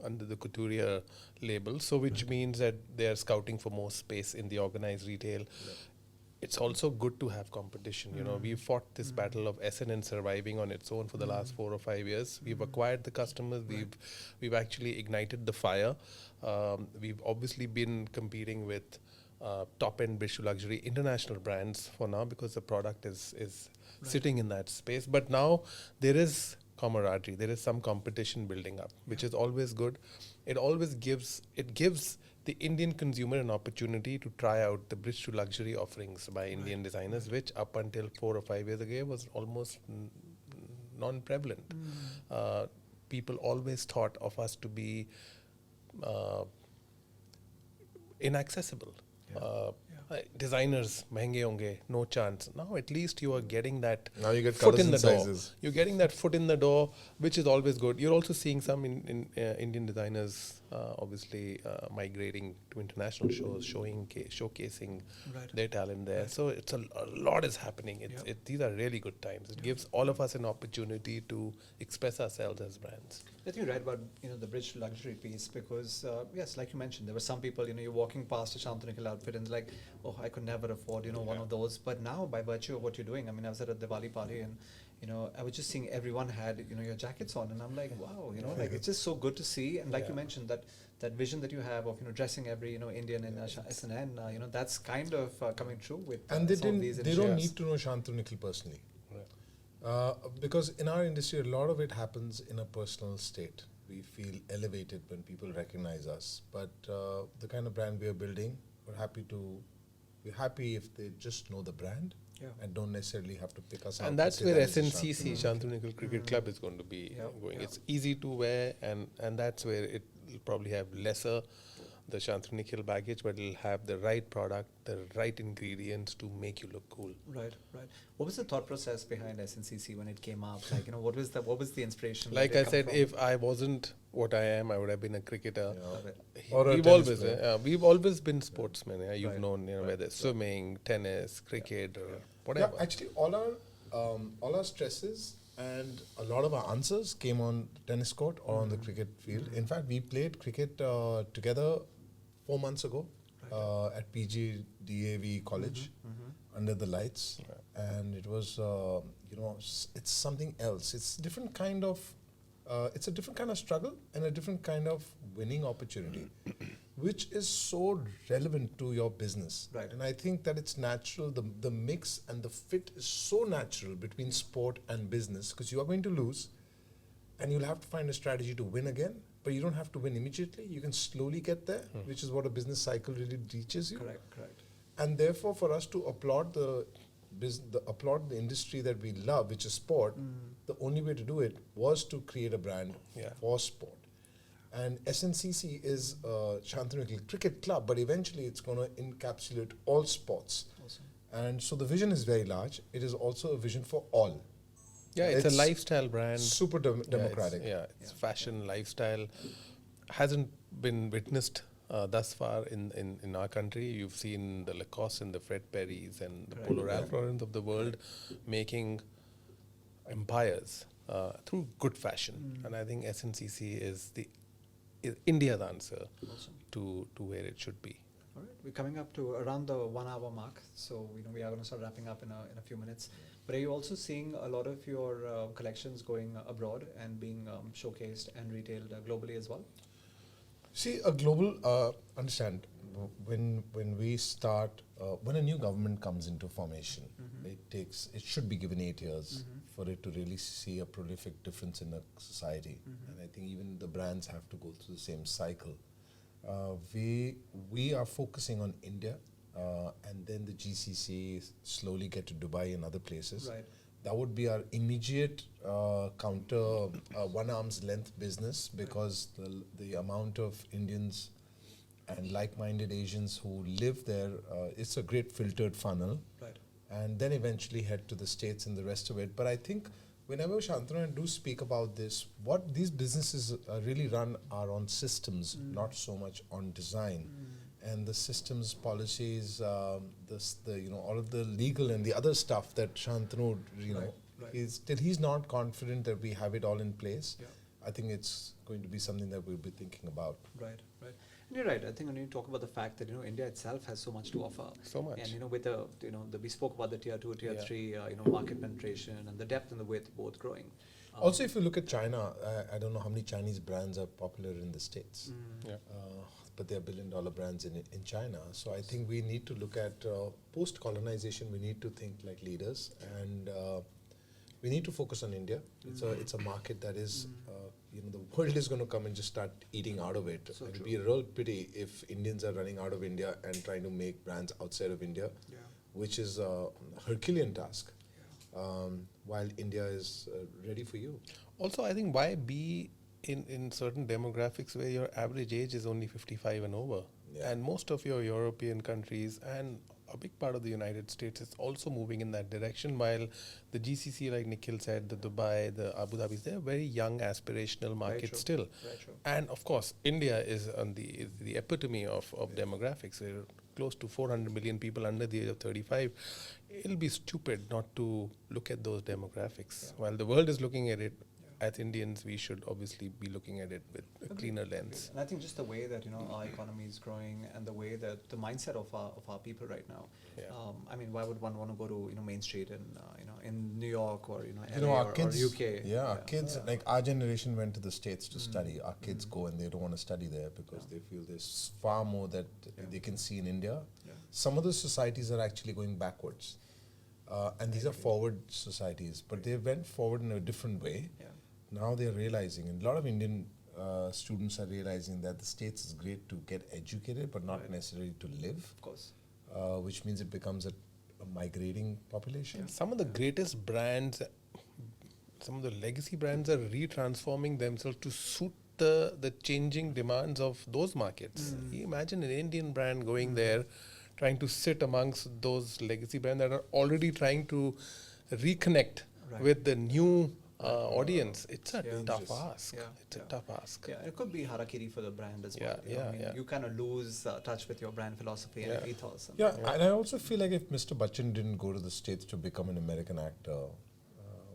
[SPEAKER 2] under the Couturier label. So, which means that they are scouting for more space in the organized retail. It's also good to have competition. We fought this battle of SNN surviving on its own for the last 4 or 5 years. We've acquired the customers. We've actually ignited the fire. We've obviously been competing with top-end British luxury international brands for now because the product is sitting in that space. But now there is camaraderie. There is some competition building up, which is always good. It gives the Indian consumer an opportunity to try out the British luxury offerings by Indian designers, which up until 4 or 5 years ago was almost non-prevalent. People always thought of us to be inaccessible. Designers, महंगे होंगे, no chance. Now at least you are getting that
[SPEAKER 5] Now you get
[SPEAKER 2] foot
[SPEAKER 5] colours
[SPEAKER 2] in the
[SPEAKER 5] and
[SPEAKER 2] door.
[SPEAKER 5] sizes.
[SPEAKER 2] You're getting that foot in the door, which is always good. You're also seeing some Indian designers obviously migrating to international shows, showcasing their talent there. So it's a lot is happening. These are really good times. It gives all of us an opportunity to express ourselves as brands.
[SPEAKER 6] I think you're right about the British luxury piece because yes, like you mentioned, there were some people you're walking past a Shantanu Nikhil outfit and it's like, oh, I could never afford one of those. But now, by virtue of what you're doing, I mean, I was at a Diwali party and I was just seeing everyone had your jackets on, and I'm like, wow, like it's just so good to see. And like you mentioned, that vision that you have of dressing every Indian in SNN, that's kind of coming true with
[SPEAKER 5] And they
[SPEAKER 6] some of these
[SPEAKER 5] don't
[SPEAKER 6] initiatives.
[SPEAKER 5] need to know Shantanu Nikhil personally. Because in our industry, a lot of it happens in a personal state. We feel elevated when people recognize us. But the kind of brand we are building, we're happy if they just know the brand and don't necessarily have to pick us up.
[SPEAKER 2] And that's
[SPEAKER 5] say
[SPEAKER 2] where
[SPEAKER 5] that is
[SPEAKER 2] SNCC, Shantanu Nikhil Cricket Club, is going to be going. It's easy to wear, and that's where it will probably have lesser the Shantanu Nikhil baggage, but it'll have the right product, the right ingredients to make you look cool.
[SPEAKER 6] Right. What was the thought process behind SNCC when it came up? Like, what was the inspiration?
[SPEAKER 2] Like
[SPEAKER 6] Where
[SPEAKER 2] I
[SPEAKER 6] did it
[SPEAKER 2] said,
[SPEAKER 6] come
[SPEAKER 2] if I wasn't what I am, I would have been a cricketer.
[SPEAKER 5] Or a
[SPEAKER 2] We've
[SPEAKER 5] tennis
[SPEAKER 2] always
[SPEAKER 5] player.
[SPEAKER 2] we've always been sportsmen. You've
[SPEAKER 6] Right.
[SPEAKER 2] known whether swimming, tennis, cricket, or whatever.
[SPEAKER 5] Yeah, actually, all our stresses And a lot of our answers came on the tennis court or on the cricket field. In fact, we played cricket together 4 months ago at PGDAV College under the lights. And it was, it's something else. It's different kind of, it's a different kind of struggle and a different kind of winning opportunity, which is so relevant to your business.
[SPEAKER 6] Right.
[SPEAKER 5] And I think that it's natural, the mix and the fit is so natural between sport and business, because you are going to lose and you'll have to find a strategy to win again, but you don't have to win immediately. You can slowly get there, which is what a business cycle really teaches you.
[SPEAKER 6] Correct.
[SPEAKER 5] And therefore, for us to applaud the industry that we love, which is sport, the only way to do it was to create a brand for sport. And SNCC is Shantanu Nikhil Cricket Club, but eventually it's going to encapsulate all sports.
[SPEAKER 6] Awesome.
[SPEAKER 5] And so the vision is very large. It is also a vision for all.
[SPEAKER 2] Yeah, it's a lifestyle brand.
[SPEAKER 5] Super democratic.
[SPEAKER 2] It's fashion, lifestyle. Hasn't been witnessed thus far in our country. You've seen the Lacoste and the Fred Perrys and the Polo Ralph Lauren of the world making empires through good fashion. And I think SNCC is India's answer to where it should be.
[SPEAKER 6] All right, we're coming up to around the 1 hour mark, so we are going to start wrapping up in a few minutes. But are you also seeing a lot of your collections going abroad and being showcased and retailed globally as well?
[SPEAKER 5] See, a global, understand, when we start, when a new government comes into formation, it should be given 8 years for it to really see a prolific difference in the society. And I think even the brands have to go through the same cycle. We are focusing on India, and then the GCC slowly get to Dubai and other places.
[SPEAKER 6] Right.
[SPEAKER 5] That would be our immediate counter one arm's length business, because the amount of Indians and like-minded Asians who live there, it's a great filtered funnel.
[SPEAKER 6] Right.
[SPEAKER 5] And then eventually head to the States and the rest of it. But I think whenever Shantanu and do speak about this, what these businesses really run are on systems, not so much on design. And the systems, policies, all of the legal and the other stuff that Shantanu, he's not confident that we have it all in place.
[SPEAKER 6] Yeah.
[SPEAKER 5] I think it's going to be something that we'll be thinking about.
[SPEAKER 6] Right. And you're right. I think when you talk about the fact that India itself has so much to offer,
[SPEAKER 2] So much.
[SPEAKER 6] and with we spoke about the tier 2, tier 3, market penetration and the depth and the width both growing.
[SPEAKER 5] Also, if you look at China, I don't know how many Chinese brands are popular in the States, but they're billion-dollar brands in China. So I think we need to look at post-colonization. We need to think like leaders, and we need to focus on India. It's a market that is, the world is going to come and just start eating out of it.
[SPEAKER 6] So
[SPEAKER 5] It'll
[SPEAKER 6] true.
[SPEAKER 5] be a real pity if Indians are running out of India and trying to make brands outside of India, which is a Herculean task. While India is ready for you.
[SPEAKER 2] Also, I think why be in certain demographics where your average age is only 55 and over?
[SPEAKER 5] Yeah.
[SPEAKER 2] And most of your European countries and a big part of the United States is also moving in that direction, while the GCC, like Nikhil said, the Dubai, the Abu Dhabis, they're very young, aspirational markets still.
[SPEAKER 6] Very true.
[SPEAKER 2] And of course, India is on the epitome of demographics. We're close to 400 million people under the age of 35. It'll be stupid not to look at those demographics. While the world is looking at it, as Indians, we should obviously be looking at it with a cleaner lens.
[SPEAKER 6] And I think just the way that our economy is growing and the way that the mindset of our people right now.
[SPEAKER 2] Yeah.
[SPEAKER 6] Why would one want to go to Main Street in New York or
[SPEAKER 5] You know,
[SPEAKER 6] LA
[SPEAKER 5] our
[SPEAKER 6] or
[SPEAKER 5] kids,
[SPEAKER 6] UK?
[SPEAKER 5] our kids, like our generation went to the States to study. Our kids go and they don't want to study there because they feel there's far more that they can see in India.
[SPEAKER 6] Yeah.
[SPEAKER 5] Some of the societies are actually going backwards. And these are forward societies, but they went forward in a different way.
[SPEAKER 6] Yeah.
[SPEAKER 5] Now they're realizing, and a lot of Indian students are realizing that the States is great to get educated, but not necessarily to live.
[SPEAKER 6] Of course.
[SPEAKER 5] Which means it becomes a migrating population.
[SPEAKER 2] Some of the greatest brands, some of the legacy brands are retransforming themselves to suit the changing demands of those markets. You imagine an Indian brand going there, trying to sit amongst those legacy brands that are already trying to reconnect with the new audience. It's a tough ask. It's a tough ask.
[SPEAKER 6] Yeah, it could be harakiri for the brand as well.
[SPEAKER 2] Yeah.
[SPEAKER 6] You kind of lose touch with your brand philosophy and ethos.
[SPEAKER 5] And I also feel like if Mr. Bachchan didn't go to the States to become an American actor,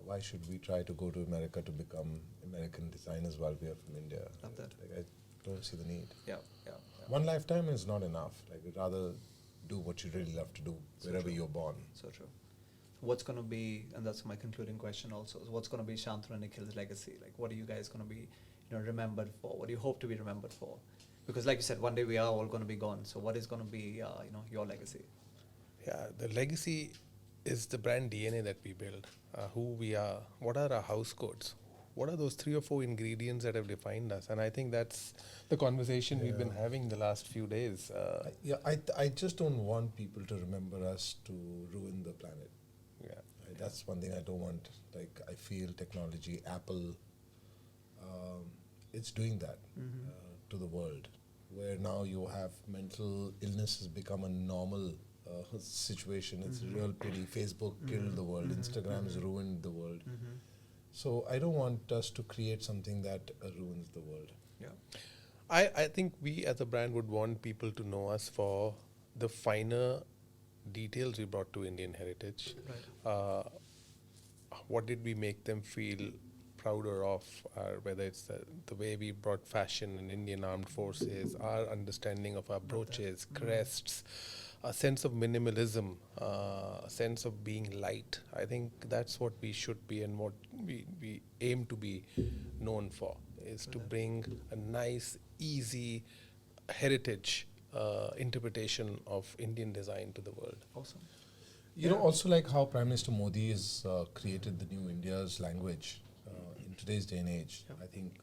[SPEAKER 5] why should we try to go to America to become American designers while we are from India?
[SPEAKER 6] Love that.
[SPEAKER 5] Like, I don't see the need.
[SPEAKER 6] Yeah, yeah.
[SPEAKER 5] One lifetime is not enough. Like, you'd rather do what you really love to do wherever you're born.
[SPEAKER 6] So true. What's going to be, and that's my concluding question also, is what's going to be Shantanu Nikhil's legacy? Like, what are you guys going to be, remembered for? What do you hope to be remembered for? Because like you said, one day we are all going to be gone. So what is going to be, your legacy?
[SPEAKER 2] Yeah, the legacy is the brand DNA that we build, who we are, what are our house codes, what are those 3 or 4 ingredients that have defined us. And I think that's the conversation we've been having the last few days.
[SPEAKER 5] I just don't want people to remember us to ruin the planet.
[SPEAKER 2] Yeah.
[SPEAKER 5] That's one thing I don't want. Like, I feel technology, Apple, it's doing that to the world, where now you have mental illness has become a normal situation. It's a real pity. Facebook killed the world. Instagram has ruined the world. So I don't want us to create something that ruins the world.
[SPEAKER 6] Yeah.
[SPEAKER 2] I think we as a brand would want people to know us for the finer details we brought to Indian heritage.
[SPEAKER 6] Right.
[SPEAKER 2] What did we make them feel prouder of, whether it's the way we brought fashion in Indian armed forces, our understanding of our brooches, crests, a sense of minimalism, a sense of being light. I think that's what we should be and what we aim to be known for, is to bring a nice, easy heritage interpretation of Indian design to the world.
[SPEAKER 6] Awesome.
[SPEAKER 5] You know, also like how Prime Minister Modi has created the new India's language in today's day and age. I think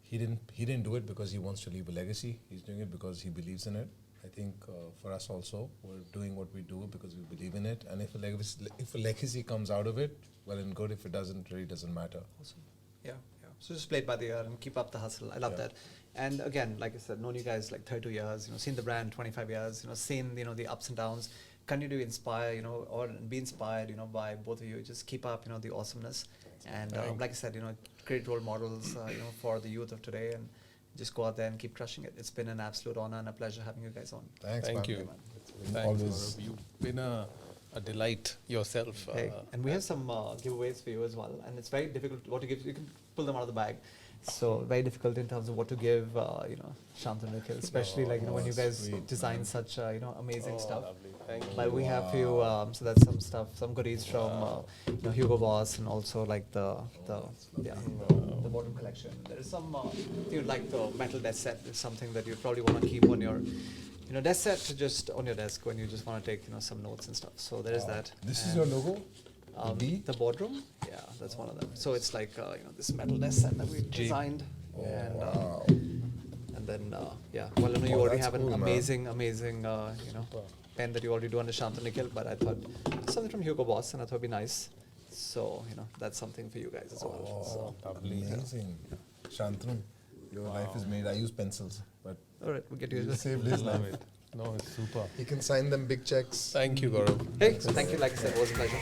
[SPEAKER 5] he didn't do it because he wants to leave a legacy. He's doing it because he believes in it. I think for us also, we're doing what we do because we believe in it. And if a legacy comes out of it, well and good. If it doesn't, really doesn't matter.
[SPEAKER 6] Awesome. Yeah, yeah. So just play it by the ear and keep up the hustle. I love that. And again, like I said, known you guys like 32 years, seen the brand 25 years, seen, the ups and downs. Continue to inspire, or be inspired, by both of you. Just keep up, the awesomeness. And like I said, great role models, for the youth of today, and just go out there and keep crushing it. It's been an absolute honor and a pleasure having you guys on.
[SPEAKER 5] Thanks,
[SPEAKER 2] Thank
[SPEAKER 5] man.
[SPEAKER 2] you. Thanks, Gaurav. You've been a delight yourself.
[SPEAKER 6] Okay. And we have some giveaways for you as well. And it's very difficult what to give. You can pull them out of the bag. So very difficult in terms of what to give, Shantanu Nikhil, especially when you guys design such, amazing stuff.
[SPEAKER 2] Lovely. Thank you.
[SPEAKER 6] But we have for you, so that's some stuff, some goodies from Hugo Boss, and also like the bottom collection. There is some, like the metal desk set is something that you probably want to keep on your, desk set just on your desk when you just want to take, some notes and stuff. So there is that.
[SPEAKER 5] This is your logo?
[SPEAKER 6] The boardroom, yeah, that's one of them. So it's like this metal desk set that we designed, and then well, I know you already have an amazing, pen that you already do under Shantanu Nikhil, but I thought something from Hugo Boss, and I thought it'd be nice. So that's something for you guys as well. So
[SPEAKER 5] Amazing. Shantanu, your life is made. I use pencils, but
[SPEAKER 6] all right, we'll get you.
[SPEAKER 5] you saved his life.
[SPEAKER 2] No, it's super.
[SPEAKER 5] He can sign them big checks.
[SPEAKER 2] Thank you, Gaurav.
[SPEAKER 6] Hey, thank you. Like I said, it was a pleasure.